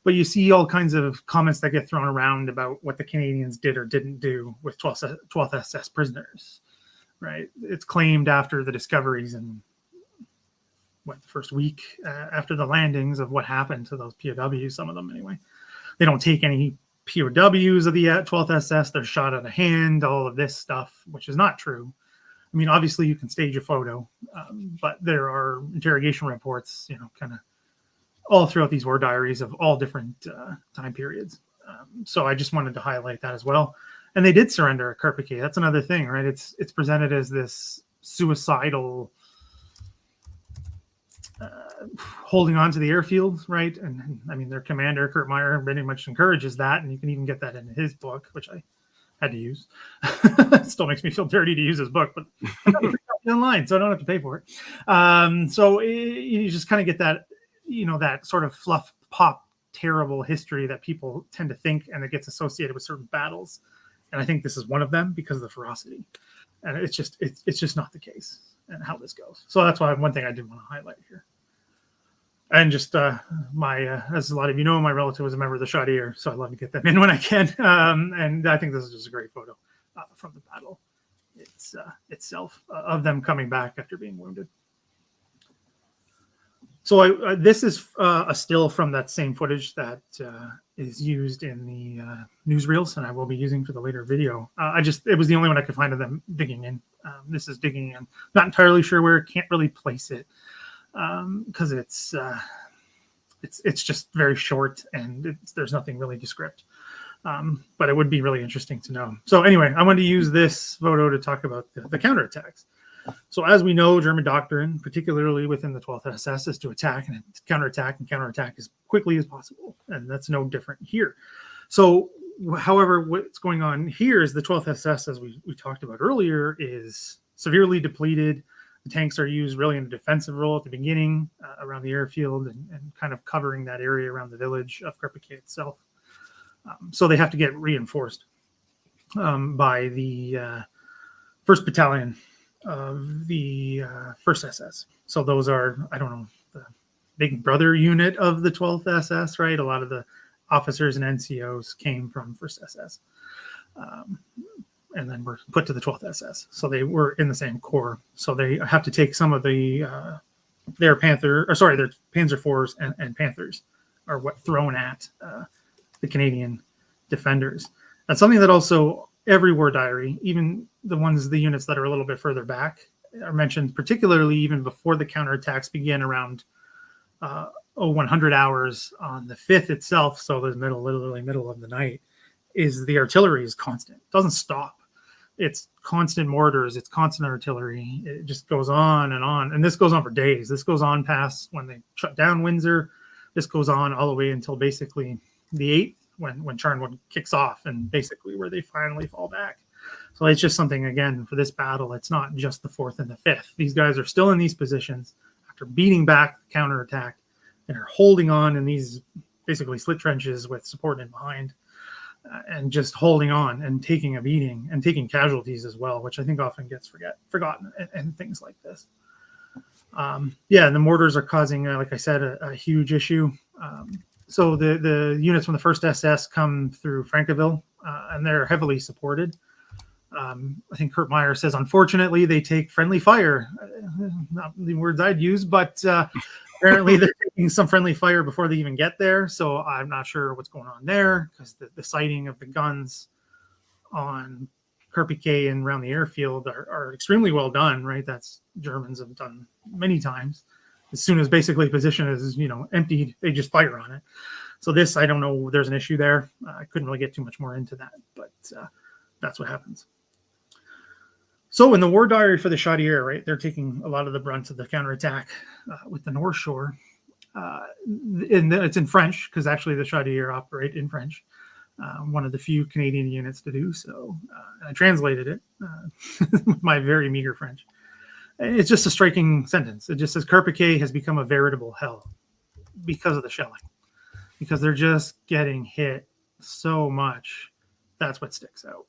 But you see all kinds of comments that get thrown around about what the Canadians did or didn't do with 12th SS prisoners, right? It's claimed after the discoveries and the first week after the landings of what happened to those POWs, some of them anyway. They don't take any POWs of the 12th SS. They're shot out of hand, all of this stuff, which is not true. I mean, obviously you can stage a photo, but there are interrogation reports, kind of all throughout these war diaries of all different time periods. So I just wanted to highlight that as well. And they did surrender at Carpiquet. That's another thing, right? It's presented as this suicidal holding on to the airfield, right? And I mean, their commander, Kurt Meyer, very much encourages that. And you can even get that in his book, which I had to use. It still makes me feel dirty to use his book, but online, so I don't have to pay for it. So you just kind of get that, that sort of fluff pop terrible history that people tend to think, and it gets associated with certain battles. And I think this is one of them because of the ferocity. And it's just not the case and how this goes. So that's why one thing I did want to highlight here. And just as a lot of you know, my relative was a member of the Chaudière, so I love to get them in when I can. And I think this is just a great photo from the battle itself of them coming back after being wounded. So this is a still from that same footage that is used in the newsreels, and I will be using for the later video. It was the only one I could find of them digging in. This is digging in. Not entirely sure where. Can't really place it. Because it's just very short and there's nothing really descript. But it would be really interesting to know. So anyway, I wanted to use this photo to talk about the counterattacks. So as we know, German doctrine, particularly within the 12th SS, is to attack and counterattack as quickly as possible. And that's no different here. So however, what's going on here is the 12th SS, as we talked about earlier, is severely depleted. The tanks are used really in a defensive role at the beginning around the airfield and kind of covering that area around the village of Carpiquet itself. So they have to get reinforced by the 1st Battalion of the 1st SS. So those are, I don't know, the big brother unit of the 12th SS, right? A lot of the officers and NCOs came from 1st SS, and then were put to the 12th SS. So they were in the same corps. So they have to take some of their Panzer IVs and Panthers are what thrown at the Canadian defenders. That's something that also every war diary, even the units that are a little bit further back, are mentioned, particularly even before the counterattacks begin around 100 hours on the 5th itself. So the literally middle of the night, is the artillery is constant. It doesn't stop. It's constant mortars. It's constant artillery. It just goes on. And this goes on for days. This goes on past when they shut down Windsor. This goes on all the way until basically the 8th, when Charnwood kicks off, and basically where they finally fall back. So it's just something, again, for this battle, it's not just the 4th and the 5th. These guys are still in these positions after beating back the counterattack and are holding on in these basically slit trenches with support in behind, and just holding on and taking a beating and taking casualties as well, which I think often gets forgotten and things like this. And the mortars are causing, like I said, a huge issue. So the units from the 1st SS come through Francoville, and they're heavily supported. I think Kurt Meyer says, unfortunately, they take friendly fire. Not the words I'd use, but apparently they're taking some friendly fire before they even get there. So I'm not sure what's going on there, because the sighting of the guns on Carpiquet and around the airfield are extremely well done, right? That's Germans have done many times. As soon as basically position is, emptied, they just fire on it. So this, I don't know, there's an issue there. I couldn't really get too much more into that, but that's what happens. So in the war diary for the Chaudière, right, they're taking a lot of the brunt of the counterattack with the North Shore. And it's in French, because actually the Chaudière operate in French. One of the few Canadian units to do so. I translated it with my very meager French. It's just a striking sentence. It just says, Carpiquet has become a veritable hell because of the shelling. Because they're just getting hit so much. That's what sticks out.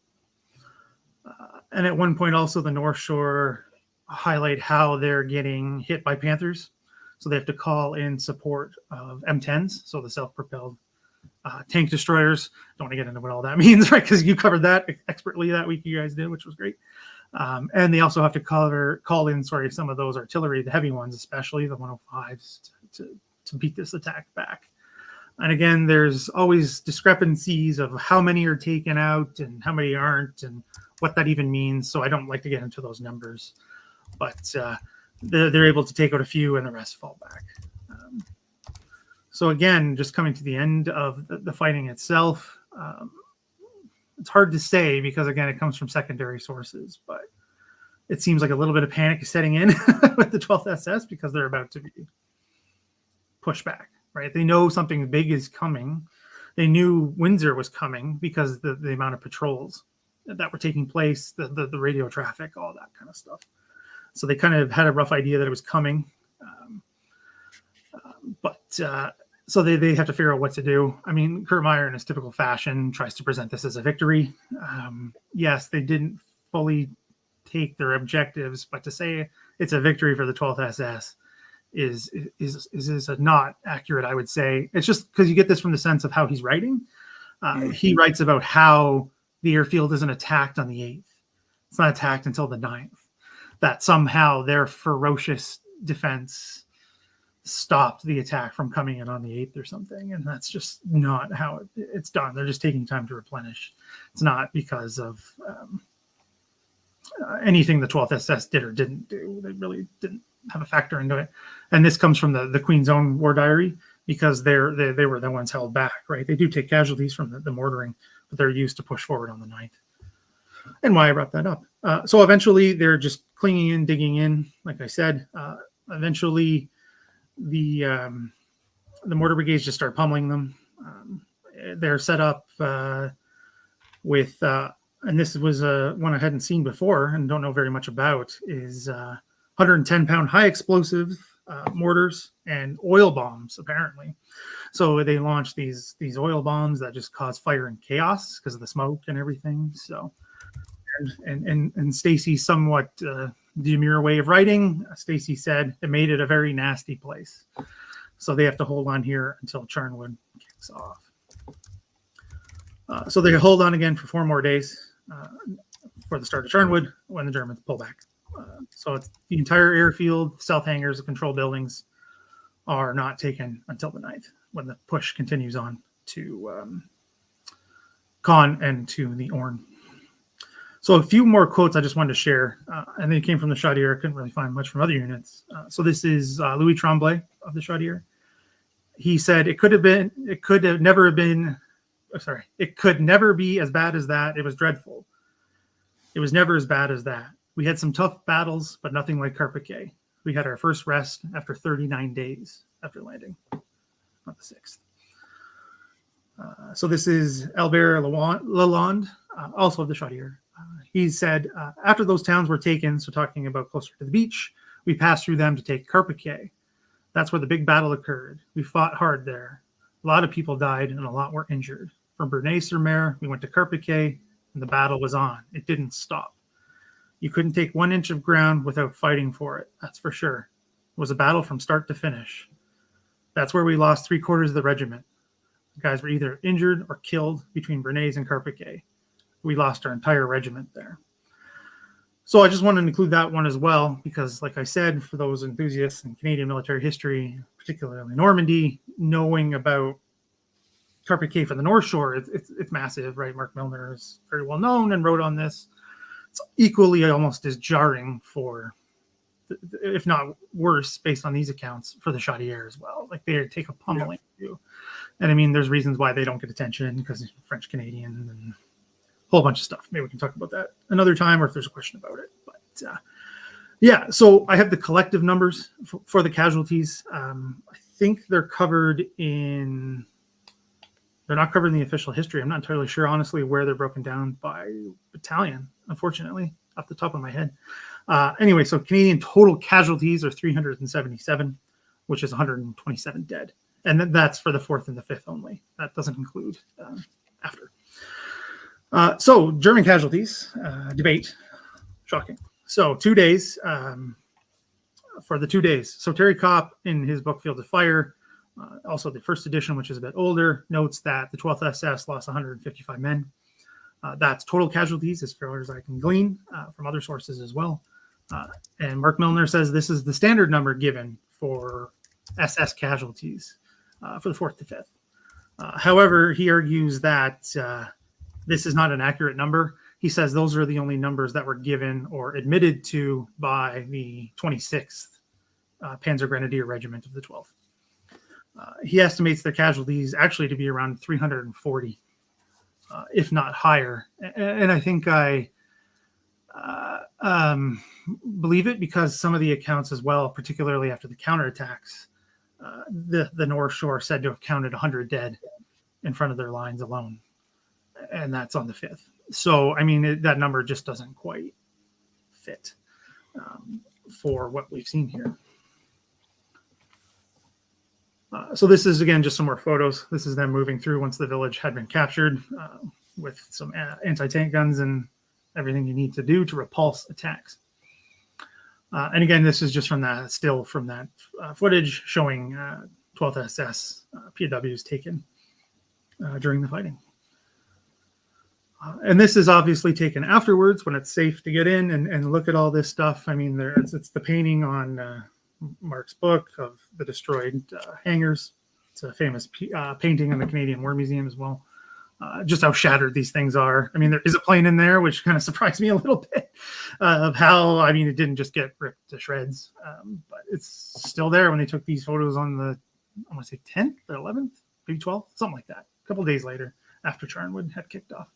And at one point also, the North Shore highlight how they're getting hit by Panthers. So they have to call in support of M10s, so the self-propelled tank destroyers. Don't want to get into what all that means, right? Because you covered that expertly that week, you guys did, which was great. And they also have to call in some of those artillery, the heavy ones, especially the 105s, to beat this attack back. And again, there's always discrepancies of how many are taken out and how many aren't, and what that even means. So I don't like to get into those numbers, but they're able to take out a few and the rest fall back. So again, just coming to the end of the fighting itself, it's hard to say, because again, it comes from secondary sources, but it seems like a little bit of panic is setting in with the 12th SS, because they're about to be pushed back, right? They know something big is coming. They knew Windsor was coming because the amount of patrols that were taking place, the radio traffic, all that kind of stuff. So they kind of had a rough idea that it was coming. So they have to figure out what to do. I mean, Kurt Meyer, in his typical fashion, tries to present this as a victory. Yes, they didn't fully take their objectives, but to say it's a victory for the 12th SS is not accurate, I would say. It's just because you get this from the sense of how he's writing. He writes about how the airfield isn't attacked on the 8th. It's not attacked until the 9th. That somehow their ferocious defense stopped the attack from coming in on the 8th or something. And that's just not how it's done. They're just taking time to replenish. It's not because of anything the 12th SS did or didn't do. They really didn't have a factor into it. And this comes from the Queen's Own war diary, because they were the ones held back, right? They do take casualties from the mortaring, but they're used to push forward on the 9th. And why I brought that up. So eventually they're just clinging in, digging in, like I said. Eventually the mortar brigades just start pummeling them. They're set up with, and this was one I hadn't seen before and don't know very much about, is 110-pound high explosive mortars and oil bombs, apparently. So they launched these oil bombs that just cause fire and chaos because of the smoke and everything. So, and Stacy's somewhat demure way of writing, Stacy said it made it a very nasty place. So they have to hold on here until Charnwood kicks off. So they hold on again for 4 more days for the start of Charnwood when the Germans pull back. So it's the entire airfield, south hangars, the control buildings are not taken until the 9th, when the push continues on to Caen and to the Orne. So a few more quotes I just wanted to share, and they came from the Chaudière. I couldn't really find much from other units. So this is Louis Tremblay of the Chaudière. He said, it could never be as bad as that. It was dreadful. It was never as bad as that. We had some tough battles, but nothing like Carpiquet. We had our first rest after 39 days after landing on the 6th. So this is Albert Lalonde, also of the Chaudière. He said, after those towns were taken, so talking about closer to the beach, we passed through them to take Carpiquet. That's where the big battle occurred. We fought hard there. A lot of people died and a lot were injured. From Bernay-sur-Mer, we went to Carpiquet, and the battle was on. It didn't stop. You couldn't take 1 inch of ground without fighting for it, that's for sure. It was a battle from start to finish. That's where we lost 3/4 of the regiment. The guys were either injured or killed between Bernays and Carpiquet. We lost our entire regiment there. So I just wanted to include that one as well, because like I said, for those enthusiasts in Canadian military history, particularly Normandy, knowing about Carpiquet for the North Shore, it's massive, right? Mark Milner is very well known and wrote on this. It's equally almost as jarring for, if not worse, based on these accounts, for the Chaudière as well. Like they take a pummeling too. And I mean, there's reasons why they don't get attention, because it's French Canadian and a whole bunch of stuff. Maybe we can talk about that another time, or if there's a question about it. But yeah, so I have the collective numbers for the casualties. I think they're covered in. They're not covered in the official history. I'm not entirely sure, honestly, where they're broken down by battalion, unfortunately, off the top of my head. Anyway, so Canadian total casualties are 377, which is 127 dead. And that's for the 4th and the 5th only. That doesn't include after. So German casualties, debate, shocking. So 2 days, for the 2 days. So Terry Kopp, in his book Field of Fire, also the first edition, which is a bit older, notes that the 12th SS lost 155 men. That's total casualties, as far as I can glean from other sources as well. And Mark Milner says this is the standard number given for SS casualties for the 4th to 5th. However, he argues that this is not an accurate number. He says those are the only numbers that were given or admitted to by the 26th Panzer-grenadier Regiment of the 12th. He estimates their casualties actually to be around 340, if not higher. And I think I believe it, because some of the accounts as well, particularly after the counterattacks, the North Shore said to have counted 100 dead in front of their lines alone. And that's on the 5th. So, I mean, that number just doesn't quite fit for what we've seen here. So this is, again, just some more photos. This is them moving through once the village had been captured with some anti-tank guns and everything you need to do to repulse attacks. And again, this is just from that still from that footage showing 12th SS POWs taken during the fighting. And this is obviously taken afterwards when it's safe to get in and look at all this stuff. I mean, it's the painting on Mark's book of the destroyed hangars. It's a famous painting in the Canadian War Museum as well. Just how shattered these things are. I mean, there is a plane in there, which kind of surprised me a little bit of how, I mean, it didn't just get ripped to shreds, but it's still there when they took these photos on the, I want to say 10th or 11th, maybe 12th, something like that, a couple of days later after Charnwood had kicked off.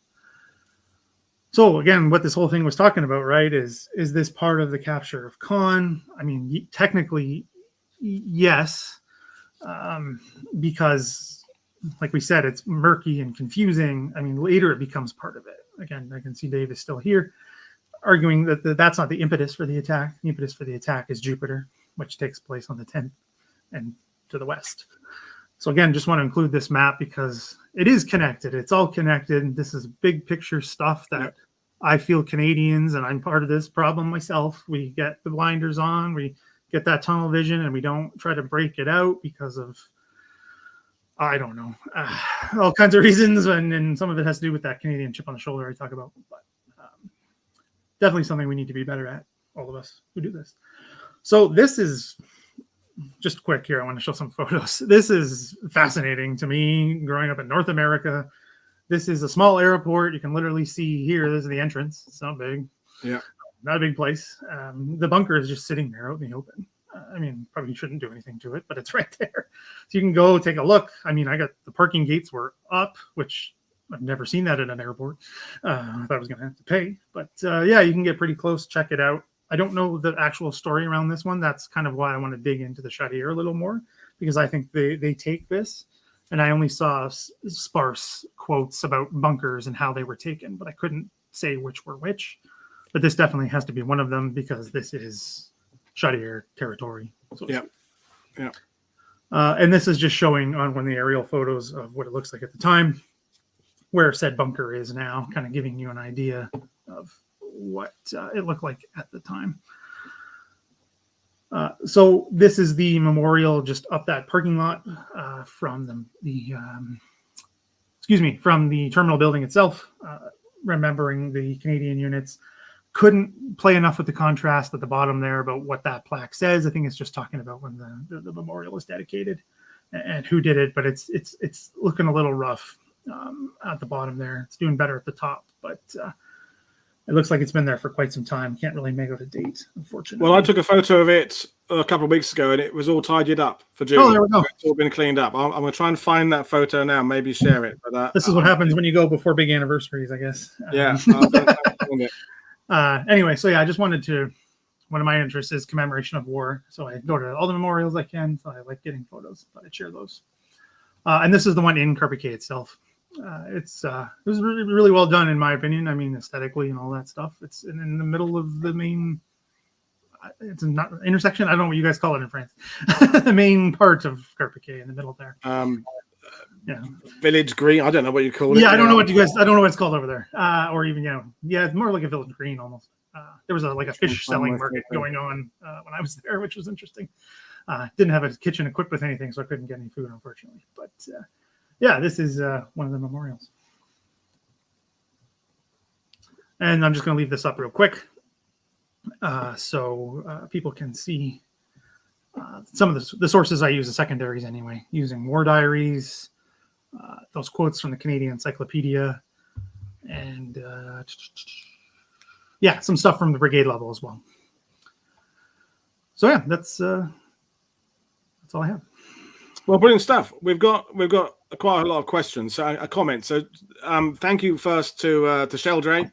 So again, what this whole thing was talking about, right, is this part of the capture of Caen? I mean, technically, yes, because, like we said, it's murky and confusing. I mean, later it becomes part of it. Again, I can see Dave is still here, arguing that that's not the impetus for the attack. The impetus for the attack is Jupiter, which takes place on the 10th and to the west. So again, just want to include this map because it is connected. It's all connected. This is big picture stuff that I feel Canadians, and I'm part of this problem myself. We get the blinders on, we get that tunnel vision, and we don't try to break it out because of I don't know. All kinds of reasons, and some of it has to do with that Canadian chip on the shoulder I talk about. But definitely something we need to be better at, all of us who do this. So this is just quick here. I want to show some photos. This is fascinating to me. Growing up in North America, this is a small airport. You can literally see here. This is the entrance. It's not big. Yeah, not a big place. The bunker is just sitting there out in the open. I mean, probably shouldn't do anything to it, but it's right there. So you can go take a look. I mean, I got the parking gates were up, which I've never seen that at an airport. I thought I was going to have to pay. But yeah, you can get pretty close. Check it out. I don't know the actual story around this one. That's kind of why I want to dig into the Chaudière a little more, because I think they take this. And I only saw sparse quotes about bunkers and how they were taken, but I couldn't say which were which. But this definitely has to be one of them, because this is Chaudière territory. So yeah. And this is just showing on one of the aerial photos of what it looks like at the time, where said bunker is now, kind of giving you an idea of what it looked like at the time. So this is the memorial just up that parking lot from from the terminal building itself, remembering the Canadian units. Couldn't play enough with the contrast at the bottom there about what that plaque says. I think it's just talking about when the memorial was dedicated and who did it, but it's looking a little rough at the bottom there. It's doing better at the top, but it looks like it's been there for quite some time. Can't really make out a date, unfortunately. Well, I took a photo of it a couple of weeks ago, and it was all tidied up for June. Oh, there we go. It's all been cleaned up. I'm going to try and find that photo now, maybe share it. But this is what happens when you go before big anniversaries, I guess. Yeah. Anyway, so yeah, I just wanted to, one of my interests is commemoration of war. So I go to all the memorials I can. So I like getting photos. Thought I'd share those. And this is the one in Carpiquet itself. It was really, really well done, in my opinion. I mean, aesthetically and all that stuff. It's in the middle of the main, it's not intersection. I don't know what you guys call it in France. The main part of Carpiquet in the middle there. Yeah, village green. I don't know what you call it. Yeah, I don't know what it's called over there. Or even, yeah, it's more like a village green almost. There was a fish selling market going on when I was there, which was interesting. Didn't have a kitchen equipped with anything, so I couldn't get any food, unfortunately. But yeah, this is one of the memorials. And I'm just going to leave this up real quick so people can see some of the sources I use, the secondaries anyway, using war diaries, those quotes from the Canadian Encyclopedia, and yeah, some stuff from the brigade level as well. So yeah, that's all I have. Well, brilliant stuff. We've got quite a lot of questions. So a comment. So thank you first to Sheldray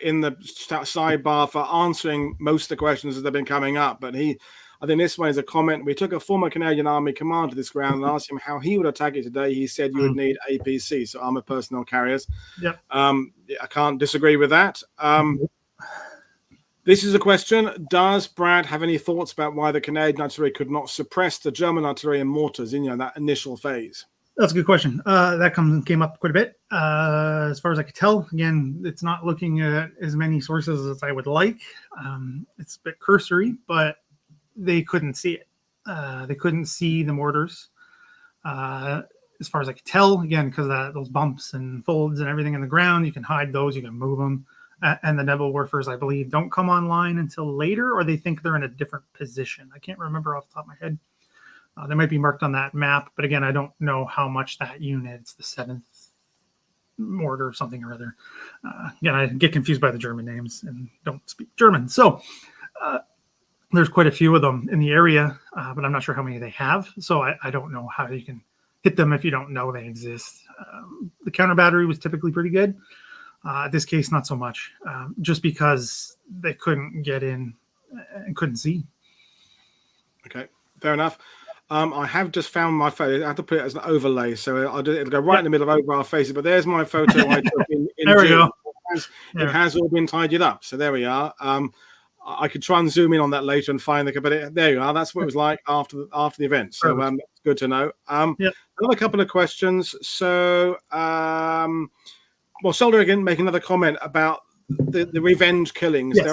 in the sidebar for answering most of the questions as they've been coming up. But I think this one is a comment. We took a former Canadian Army commander to this ground and asked him how he would attack it today. He said you would need APC, so armored personnel carriers. Yep. I can't disagree with that. This is a question. Does Brad have any thoughts about why the Canadian artillery could not suppress the German artillery and mortars in that initial phase? That's a good question. That came up quite a bit. As far as I could tell, again, it's not looking at as many sources as I would like. It's a bit cursory, but they couldn't see it. They couldn't see the mortars. As far as I could tell, again, because those bumps and folds and everything in the ground, you can hide those, you can move them. And the Nebel Warfers, I believe, don't come online until later, or they think they're in a different position. I can't remember off the top of my head. They might be marked on that map, but again, I don't know how much that unit, it's the 7th mortar or something or other. Again, I get confused by the German names and don't speak German. So there's quite a few of them in the area, but I'm not sure how many they have. So I don't know how you can hit them if you don't know they exist. The counter battery was typically pretty good. This case, not so much, just because they couldn't get in and couldn't see. Okay, fair enough. I have just found my photo. I have to put it as an overlay, so it'll go right in the middle of over our faces. But there's my photo I took in there we June. go. It has all been tidied up. So there we are. I could try and zoom in on that later and find but there you are. That's what it was like after the event. So that's good to know. Another couple of questions. So well, Solder again make another comment about the revenge killings. Yes.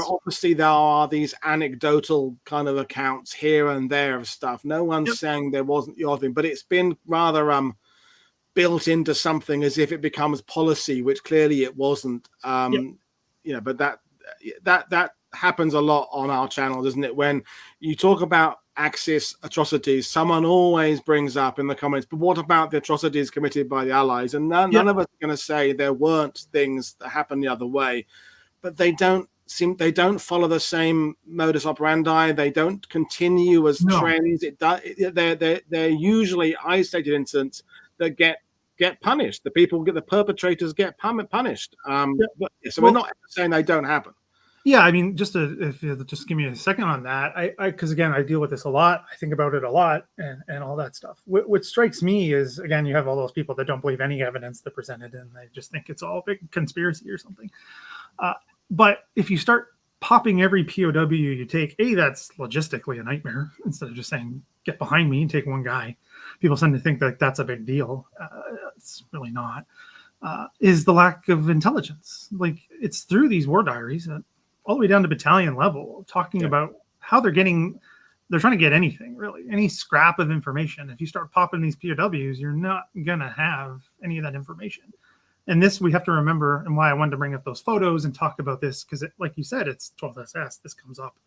There are these anecdotal kind of accounts here and there of stuff. No one's saying there wasn't the other thing, but it's been rather built into something as if it becomes policy, which clearly it wasn't. But that happens a lot on our channel, doesn't it? When you talk about Axis atrocities, someone always brings up in the comments, but what about the atrocities committed by the Allies? And none of us are going to say there weren't things that happened the other way, but they don't follow the same modus operandi. They don't continue as trends. They're usually isolated incidents that get punished. The perpetrators get punished. So we're not saying they don't happen. Yeah, I mean, if you just give me a second on that, because again, I deal with this a lot. I think about it a lot, and all that stuff. What strikes me is, again, you have all those people that don't believe any evidence they're presented, and they just think it's all a big conspiracy or something. But if you start popping every POW you take, that's logistically a nightmare. Instead of just saying, get behind me and take one guy, people tend to think that that's a big deal. It's really not. Is the lack of intelligence. Like, it's through these war diaries all the way down to battalion level, talking about how they're trying to get anything, really, any scrap of information. If you start popping these POWs, you're not going to have any of that information. And this, we have to remember, and why I wanted to bring up those photos and talk about this, because like you said, it's 12th SS. This comes up.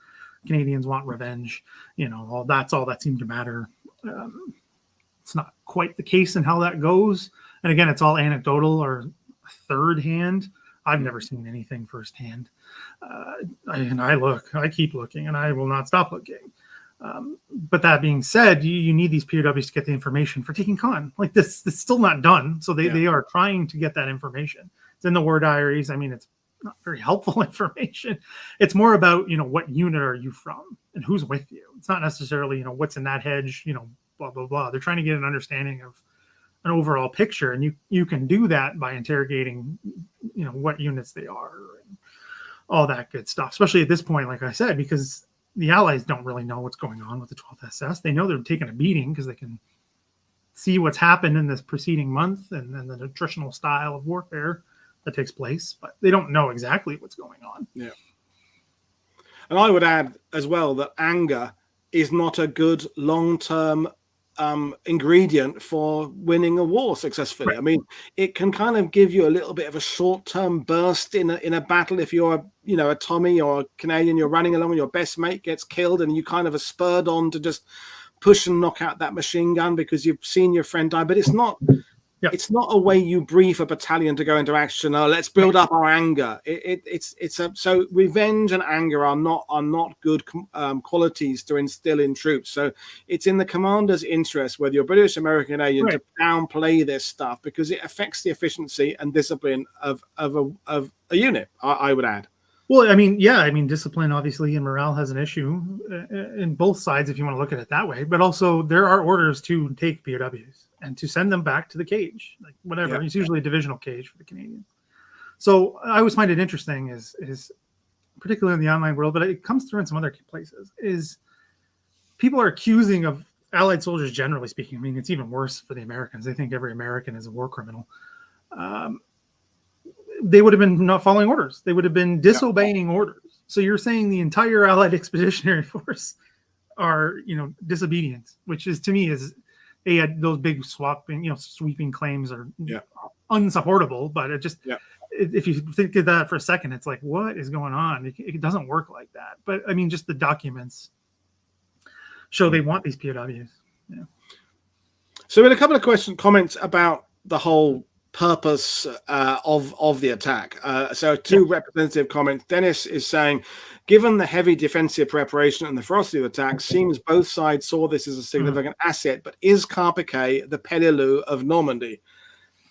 Canadians want revenge. That's all that seemed to matter. It's not quite the case in how that goes. And again, it's all anecdotal or third hand. I've never seen anything firsthand. I keep looking, and I will not stop looking. But that being said, you need these POWs to get the information for taking Caen. Like, this is still not done. So they are trying to get that information. It's in the war diaries. I mean, it's not very helpful information. It's more about, what unit are you from and who's with you. It's not necessarily, what's in that hedge, blah, blah, blah. They're trying to get an understanding of an overall picture, and you can do that by interrogating, what units they are and all that good stuff, especially at this point, like I said, because the Allies don't really know what's going on with the 12th SS. They know they're taking a beating because they can see what's happened in this preceding month and then the attritional style of warfare that takes place, but they don't know exactly what's going on. Yeah. And I would add as well that anger is not a good long-term ingredient for winning a war successfully. Right. I mean, it can kind of give you a little bit of a short-term burst in a battle. If you're a Tommy or a Canadian, you're running along and your best mate gets killed and you kind of are spurred on to just push and knock out that machine gun because you've seen your friend die. But it's not it's not a way you brief a battalion to go into action. Let's build up our anger. So revenge and anger are not good qualities to instill in troops. So it's in the commander's interest, whether you're British, American, Canadian, to downplay this stuff because it affects the efficiency and discipline of a unit. I would add. Well, I mean, discipline obviously and morale has an issue in both sides if you want to look at it that way. But also there are orders to take POWs and to send them back to the cage, like whatever. Yeah. It's usually a divisional cage for the Canadian. So I always find it interesting is particularly in the online world, but it comes through in some other places, is people are accusing of Allied soldiers, generally speaking. I mean, it's even worse for the Americans. They think every American is a war criminal. They would have been not following orders. They would have been disobeying orders. So you're saying the entire Allied Expeditionary Force are, disobedient, which is, to me, is those big sweeping claims are unsupportable. But it just, if you think of that for a second, it's like, what is going on? It doesn't work like that. But I mean, just the documents show they want these POWs. Yeah. So we had a couple of comments about the whole purpose of the attack. So two representative comments. Dennis is saying, given the heavy defensive preparation and the ferocity of the attack, seems both sides saw this as a significant asset, but is Carpiquet the Peleliu of Normandy?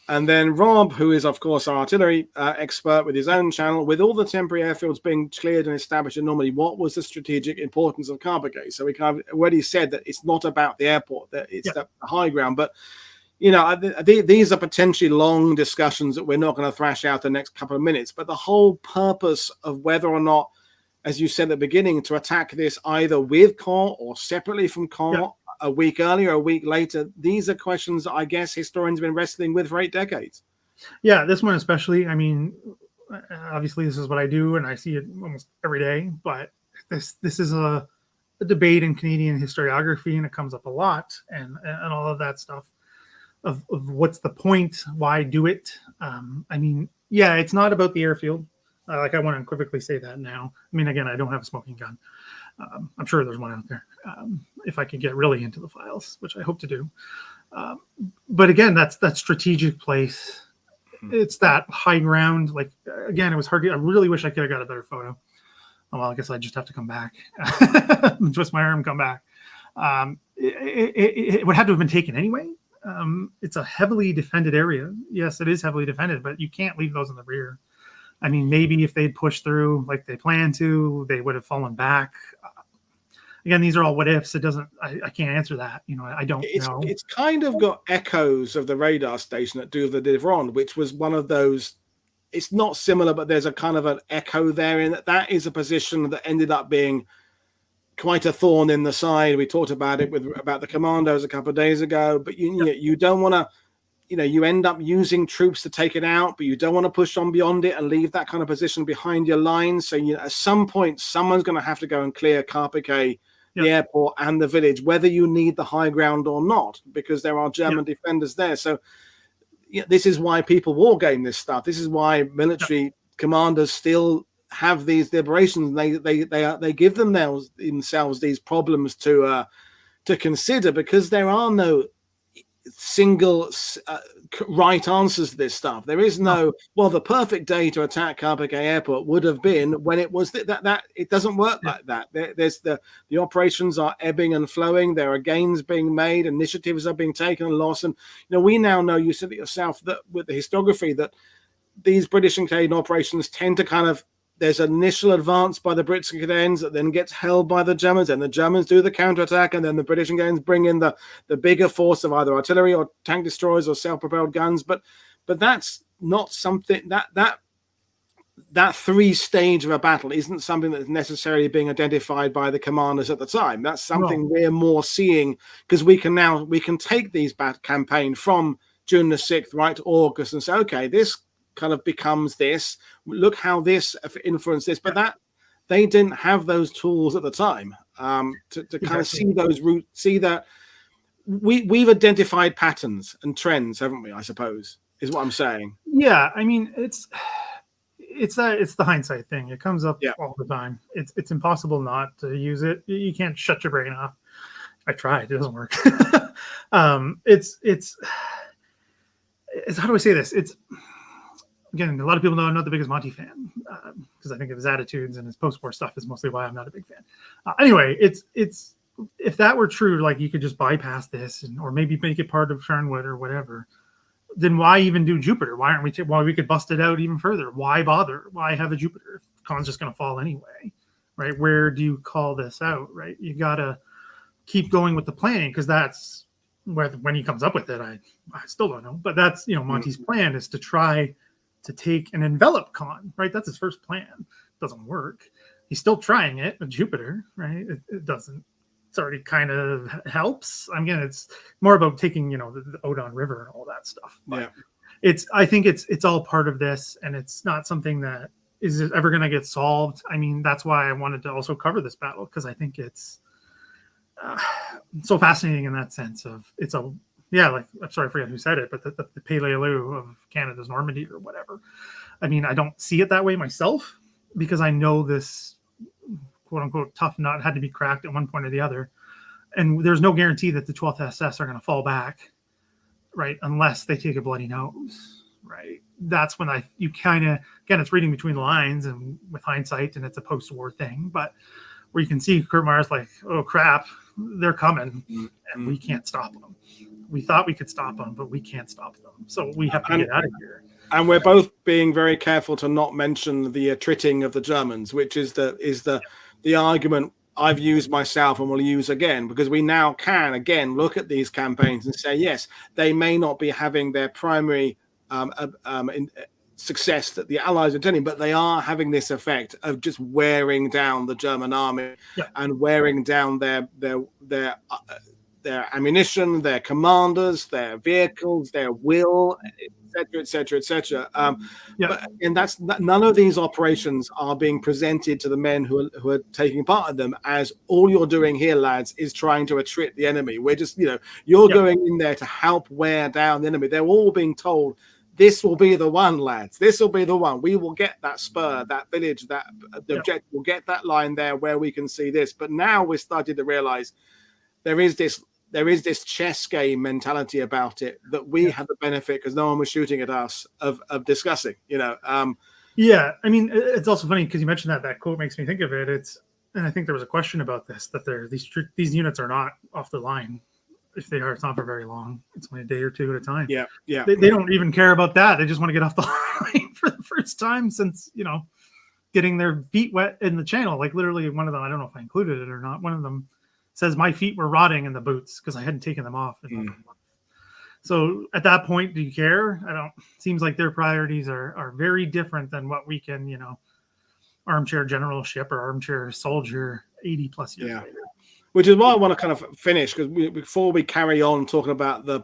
And then Rob, who is, of course, our artillery expert with his own channel, with all the temporary airfields being cleared and established in Normandy, what was the strategic importance of Carpiquet? So we kind of already said that it's not about the airport, that it's the high ground, but these are potentially long discussions that we're not going to thrash out the next couple of minutes. But the whole purpose of whether or not, as you said at the beginning, to attack this either with Caen or separately from Caen, a week earlier, a week later, these are questions that I guess historians have been wrestling with for 8 decades. Yeah, this one especially. I mean, obviously this is what I do and I see it almost every day. But this is a debate in Canadian historiography, and it comes up a lot and all of that stuff. of what's the point, why do it. I mean, yeah, it's not about the airfield. Like, I want to unequivocally say that now. I mean, again, I don't have a smoking gun. I'm sure there's one out there if I could get really into the files, which I hope to do. But again, that's that strategic place. It's that high ground. Like, again, it was hard. I really wish I could have got a better photo. Well, I guess I just have to come back, twist my arm, come back. It would have to have been taken anyway. It's a heavily defended area. Yes, it is heavily defended, but you can't leave those in the rear. I mean, maybe if they'd pushed through like they planned to, they would have fallen back. Again, these are all what ifs. It doesn't. I can't answer that. You know, I don't know. It's kind of got echoes of the radar station at Douvres-de-Divron, which was one of those. It's not similar, but there's a kind of an echo there in that is a position that ended up being quite a thorn in the side. We talked about it about the commandos a couple of days ago, but you don't want to, you end up using troops to take it out, but you don't want to push on beyond it and leave that kind of position behind your lines. So at some point, someone's going to have to go and clear Carpiquet, the airport, and the village, whether you need the high ground or not, because there are German defenders there. So this is why people war game this stuff. This is why military commanders still have these deliberations. They give themselves these problems to consider, because there are no single right answers to this stuff. There is no, well, the perfect day to attack Carpiquet Airport would have been when it was that it doesn't work like that. There's the operations are ebbing and flowing. There are gains being made, initiatives are being taken and lost. And we now know, you said it yourself, that with the historiography, that these British and Canadian operations tend to kind of, there's an initial advance by the Brits and Canadians that then gets held by the Germans, and the Germans do the counterattack, and then the British and Canadians bring in the bigger force of either artillery or tank destroyers or self-propelled guns. But that's not something that three-stage of a battle isn't something that's necessarily being identified by the commanders at the time. That's something we're more seeing, because we can take these campaign from June the 6th right to August and say, okay, this kind of becomes this. Look how this influenced this, but that they didn't have those tools at the time to kind of see those routes, see that we've identified patterns and trends, haven't we? I suppose is what I'm saying. Yeah, I mean it's the hindsight thing. It comes up all the time. It's impossible not to use it. You can't shut your brain off. I tried. It doesn't work. It's how do I say this? It's, again, a lot of people know I'm not the biggest Monty fan because I think of his attitudes and his post-war stuff is mostly why I'm not a big fan. Anyway, it's if that were true, like you could just bypass this or maybe make it part of Charnwood or whatever, then why even do Jupiter? Why aren't we? Why we could bust it out even further? Why bother? Why have a Jupiter? Caen's just going to fall anyway, right? Where do you call this out, right? You got to keep going with the planning, because that's when he comes up with it. I still don't know, but that's Monty's plan is to try to take and envelop Caen, right? That's his first plan. Doesn't work. He's still trying it with Jupiter, right? It doesn't. It's already kind of helps. Again, it's more about taking, the Odon River and all that stuff. But I think it's all part of this, and it's not something that is ever going to get solved. I mean, that's why I wanted to also cover this battle, because I think it's so fascinating in that sense of like, I'm sorry, I forget who said it, but the Paleoleu of Canada's Normandy or whatever. I mean, I don't see it that way myself, because I know this quote unquote tough nut had to be cracked at one point or the other. And there's no guarantee that the 12th SS are going to fall back, right? Unless they take a bloody nose, right? That's when you kind of, again, it's reading between the lines and with hindsight, and it's a post-war thing, but where you can see Kurt Meyer's like, oh crap, they're coming and we can't stop them. We thought we could stop them, but we can't stop them. So we have to get out of here. And we're both being very careful to not mention the attriting of the Germans, which is the argument I've used myself and will use again, because we now can again look at these campaigns and say, yes, they may not be having their primary success that the Allies are intending, but they are having this effect of just wearing down the German army and wearing down their ammunition, their commanders, their vehicles, their will, etc., etc. But and that's none of these operations are being presented to the men who are taking part in them as all you're doing here, lads, is trying to attrit the enemy. We're just, you're going in there to help wear down the enemy. They're all being told, this will be the one, lads. This will be the one. We will get that spur, that village, that the objective. We'll get that line there where we can see this. But now we're starting to realize there is this chess game mentality about it that we have the benefit, because no one was shooting at us, of discussing. I mean, it's also funny because you mentioned that quote makes me think of it. And I think there was a question about this, that these units are not off the line. If they are, it's not for very long. It's only a day or two at a time. Yeah. They don't even care about that. They just want to get off the line for the first time since, getting their feet wet in the channel. Like literally one of them, I don't know if I included it or not, one of them says my feet were rotting in the boots because I hadn't taken them off. So at that point, do you care? Seems like their priorities are very different than what we can, armchair generalship or armchair soldier 80 plus years later. Which is why I want to kind of finish, because before we carry on talking about the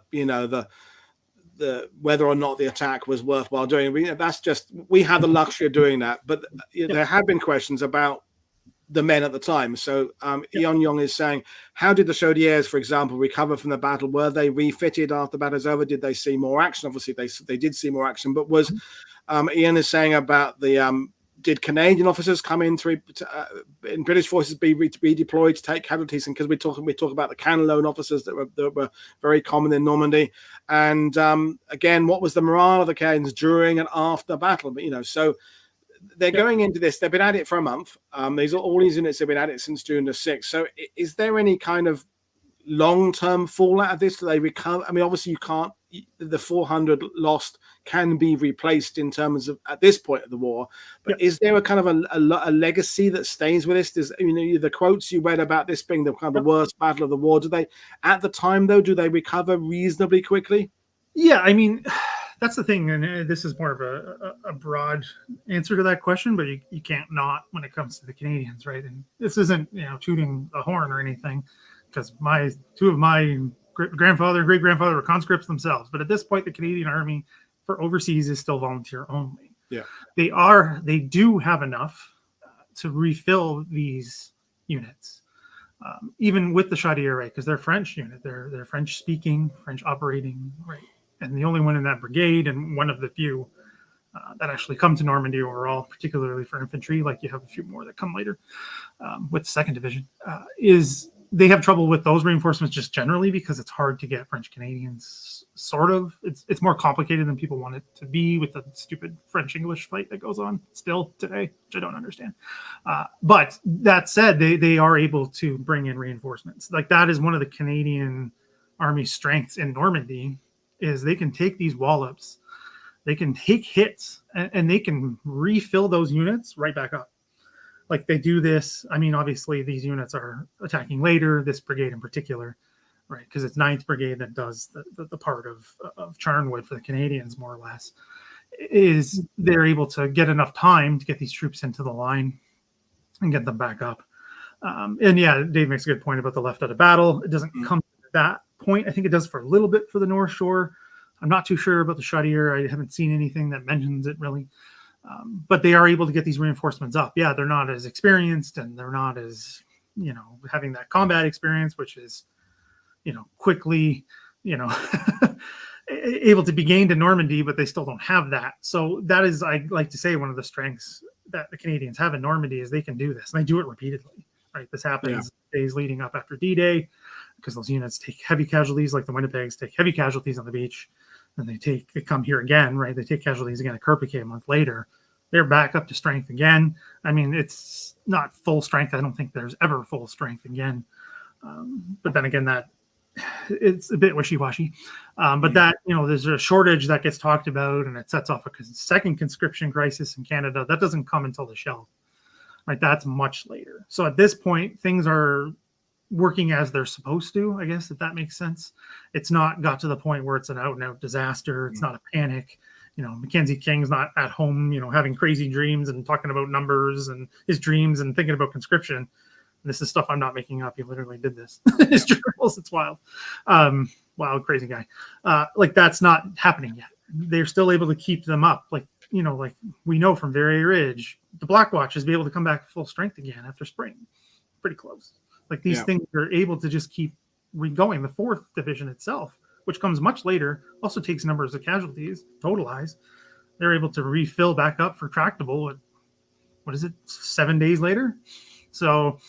whether or not the attack was worthwhile doing, we have the luxury of doing that. But there have been questions about the men at the time. So Eon Young is saying, how did the Chaudières, for example, recover from the battle? Were they refitted after the battle was over? Did they see more action? Obviously, they did see more action. But was Ian is saying about the did Canadian officers come in in British forces be redeployed to take casualties? And because we talk about the Canlone officers that were very common in Normandy, and again, what was the morale of the Canadians during and after the battle? But so they're going into this. They've been at it for a month. All these units have been at it since June the 6th. So is there any kind of long-term fallout of this? Do they recover? I mean, obviously you can't. The 400 lost can be replaced in terms of at this point of the war, but is there a kind of a legacy that stays with this? The quotes you read about this being the kind of the worst battle of the war, do they at the time though, do they recover reasonably quickly? I mean, that's the thing, and this is more of a broad answer to that question, but you can't not when it comes to the Canadians, right? And this isn't tooting a horn or anything, because two of my grandfather and great grandfather were conscripts themselves, but at this point the Canadian Army for overseas is still volunteer only. They do have enough to refill these units, even with the Chaudière, because they're French unit, they're French speaking, French operating, right? And the only one in that brigade, and one of the few that actually come to Normandy overall, particularly for infantry, like you have a few more that come later with the 2nd Division, is they have trouble with those reinforcements just generally because it's hard to get French Canadians. Sort of, it's more complicated than people want it to be with the stupid French-English fight that goes on still today, which I don't understand. But that said, they are able to bring in reinforcements. Like that is one of the Canadian Army's strengths in Normandy, is they can take these wallops, they can take hits, and they can refill those units right back up. Like they do this. I mean, obviously these units are attacking later, this brigade in particular, right? Because it's 9th Brigade that does the part of Charnwood for the Canadians, more or less, is they're able to get enough time to get these troops into the line and get them back up. And Dave makes a good point about the left out of battle. It doesn't come to that point. I think it does for a little bit for the North Shore. I'm not too sure about the Chaudière. I haven't seen anything that mentions it really. But they are able to get these reinforcements up. They're not as experienced, and they're not as, having that combat experience, which is, quickly, able to be gained in Normandy, but they still don't have that. So that is, I like to say, one of the strengths that the Canadians have in Normandy is they can do this, and they do it repeatedly, right? This happens days leading up after D-Day, because those units take heavy casualties, like the Winnipegs take heavy casualties on the beach. And they come here again, right? They take casualties again at Carpiquet a month later. They're back up to strength again. I mean, it's not full strength. I don't think there's ever full strength again. But then again, that it's a bit wishy-washy. But that, there's a shortage that gets talked about, and it sets off a second conscription crisis in Canada. That doesn't come until the Shell, right? That's much later. So at this point, things are working as they're supposed to, I guess, if that makes sense. It's not got to the point where it's an out-and-out disaster. It's not a panic. Mackenzie King's not at home, having crazy dreams and talking about numbers and his dreams and thinking about conscription. This is stuff I'm not making up. He literally did this in his journals. It's wild. Wild, crazy guy. Like that's not happening yet. They're still able to keep them up. Like, you know, like we know from Very Ridge, the Black Watches be able to come back full strength again after spring. Pretty close. Like these things are able to just keep going. The 4th Division itself, which comes much later, also takes numbers of casualties, totalize. They're able to refill back up for tractable. What is it? 7 days later. So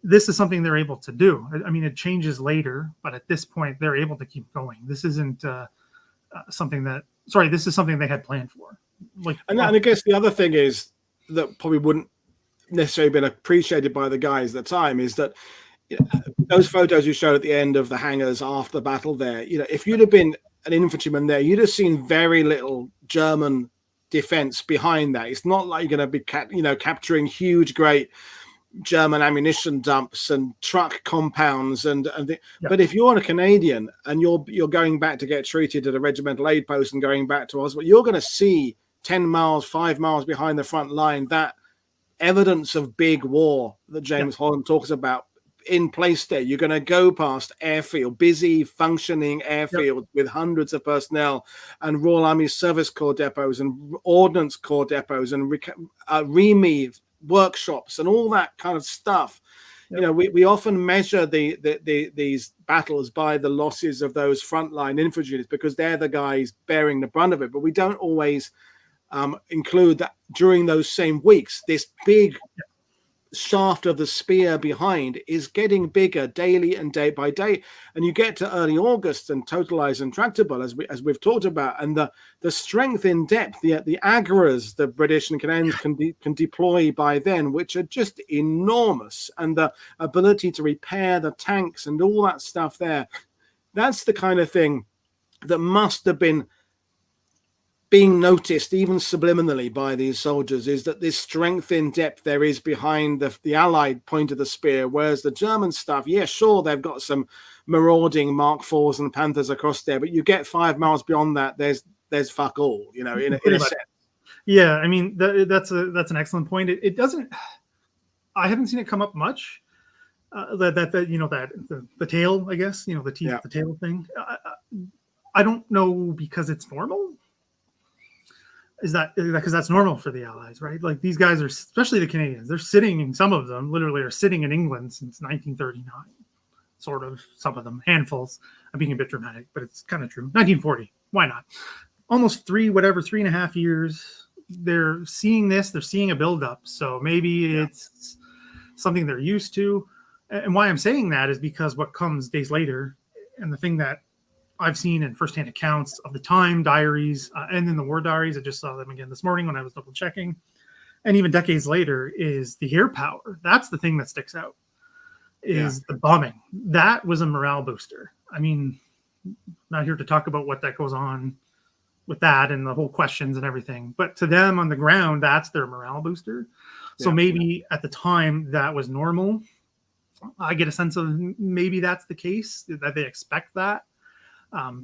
this is something they're able to do. I mean, it changes later, but at this point, they're able to keep going. This isn't something that. Sorry, this is something they had planned for. Like, and I guess the other thing is that probably wouldn't necessarily been appreciated by the guys at the time is that those photos you showed at the end of the hangars after the battle there, you know, if you'd have been an infantryman there, you'd have seen very little German defense behind that. It's not like you're going to be capturing huge, great German ammunition dumps and truck compounds but if you're a Canadian and you're going back to get treated at a regimental aid post and going back to hospital, you're going to see 10 miles, 5 miles behind the front line that evidence of big war that James Holland talks about in place there. You're going to go past airfield, busy functioning airfield with hundreds of personnel and Royal Army Service Corps depots and Ordnance Corps depots and REME workshops and all that kind of stuff. You know, we often measure these battles by the losses of those frontline infantry units because they're the guys bearing the brunt of it, but we don't always include that during those same weeks, this big shaft of the spear behind is getting bigger daily and day by day, and you get to early August and totalize and tractable as we've talked about, and the strength in depth, the Agras the British and Canadians can deploy by then, which are just enormous, and the ability to repair the tanks and all that stuff there, that's the kind of thing that must have been being noticed even subliminally by these soldiers, is that this strength in depth there is behind the Allied point of the spear, whereas the German stuff, sure, they've got some marauding Mark IVs and Panthers across there, but you get 5 miles beyond that, there's fuck all, you know, in a sense. Yeah, I mean, that's an excellent point. It doesn't, I haven't seen it come up much. The tail, I guess, you know, the teeth, the tail thing. I don't know because it's normal. Is that because that's normal for the Allies, right? Like these guys are, especially the Canadians, they're sitting, some of them literally are sitting in England since 1939, sort of, some of them, handfuls. I'm being a bit dramatic, but it's kind of true. 1940, why not? Almost 3.5 years. They're seeing this, they're seeing a buildup. So maybe it's something they're used to. And why I'm saying that is because what comes days later, and the thing that I've seen in firsthand accounts of the time diaries and in the war diaries, I just saw them again this morning when I was double checking, and even decades later, is the air power. That's the thing that sticks out, is the bombing. That was a morale booster. I mean, not here to talk about what that goes on with that and the whole questions and everything, but to them on the ground, that's their morale booster. So maybe at the time that was normal. I get a sense of maybe that's the case, that they expect that.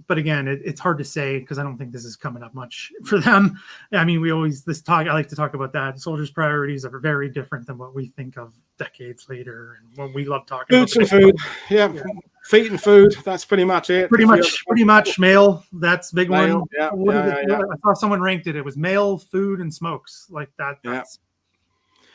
But again, it's hard to say because I don't think this is coming up much for them. I mean, I like to talk about that. Soldiers' priorities are very different than what we think of decades later, and what we love talking about. Boots and food, feet and food. That's pretty much it. Pretty much mail. That's a big one. I saw someone ranked it. It was mail, food, and smokes like that. That's,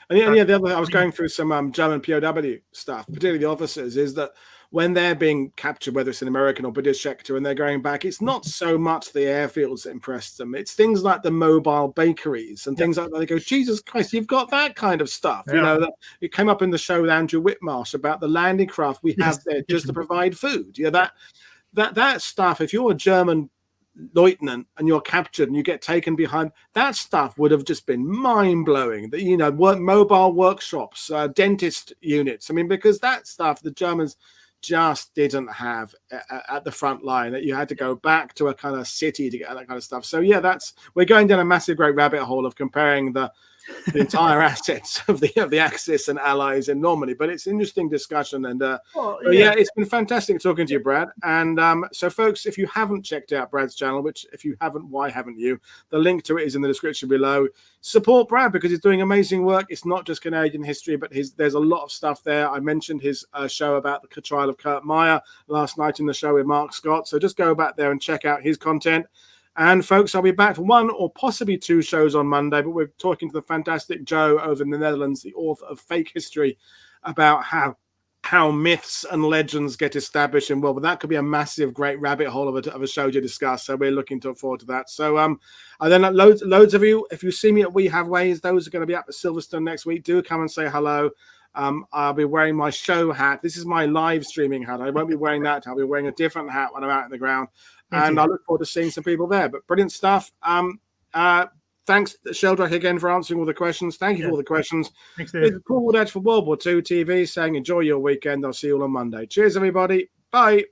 and the other, I was going through some German POW stuff, particularly the officers, is that when they're being captured, whether it's an American or British sector, and they're going back, it's not so much the airfields that impress them. It's things like the mobile bakeries and things like that. They go, Jesus Christ, you've got that kind of stuff. You know, it came up in the show with Andrew Whitmarsh about the landing craft we have there just to provide food. That stuff, if you're a German lieutenant and you're captured and you get taken behind, that stuff would have just been mind-blowing. Mobile workshops, dentist units. I mean, because that stuff, the Germans just didn't have at the front line, that you had to go back to a kind of city to get that kind of stuff. So we're going down a massive great rabbit hole of comparing the the entire assets of the Axis and allies in Normandy. But it's an interesting discussion, and it's been fantastic talking to you, Brad. And so, folks, if you haven't checked out Brad's channel, which if you haven't, why haven't you? The link to it is in the description below. Support Brad because he's doing amazing work. It's not just Canadian history, but there's a lot of stuff there. I mentioned his show about the trial of Kurt Meyer last night in the show with Mark Scott. So just go back there and check out his content. And folks, I'll be back for 1 or possibly 2 shows on Monday, but we're talking to the fantastic Joe over in the Netherlands, the author of Fake History, about how myths and legends get established in world. But that could be a massive, great rabbit hole of a show to discuss. So we're looking forward to that. So and then loads of you, if you see me at We Have Ways, those are going to be up at Silverstone next week. Do come and say hello. I'll be wearing my show hat. This is my live streaming hat. I won't be wearing that. I'll be wearing a different hat when I'm out in the ground. And I look forward to seeing some people there. But brilliant stuff. Thanks, Sheldrake, again for answering all the questions. Thank you for all the questions. Thanks, Dave. It's Paul Woodedge for World War II TV saying enjoy your weekend. I'll see you all on Monday. Cheers, everybody. Bye.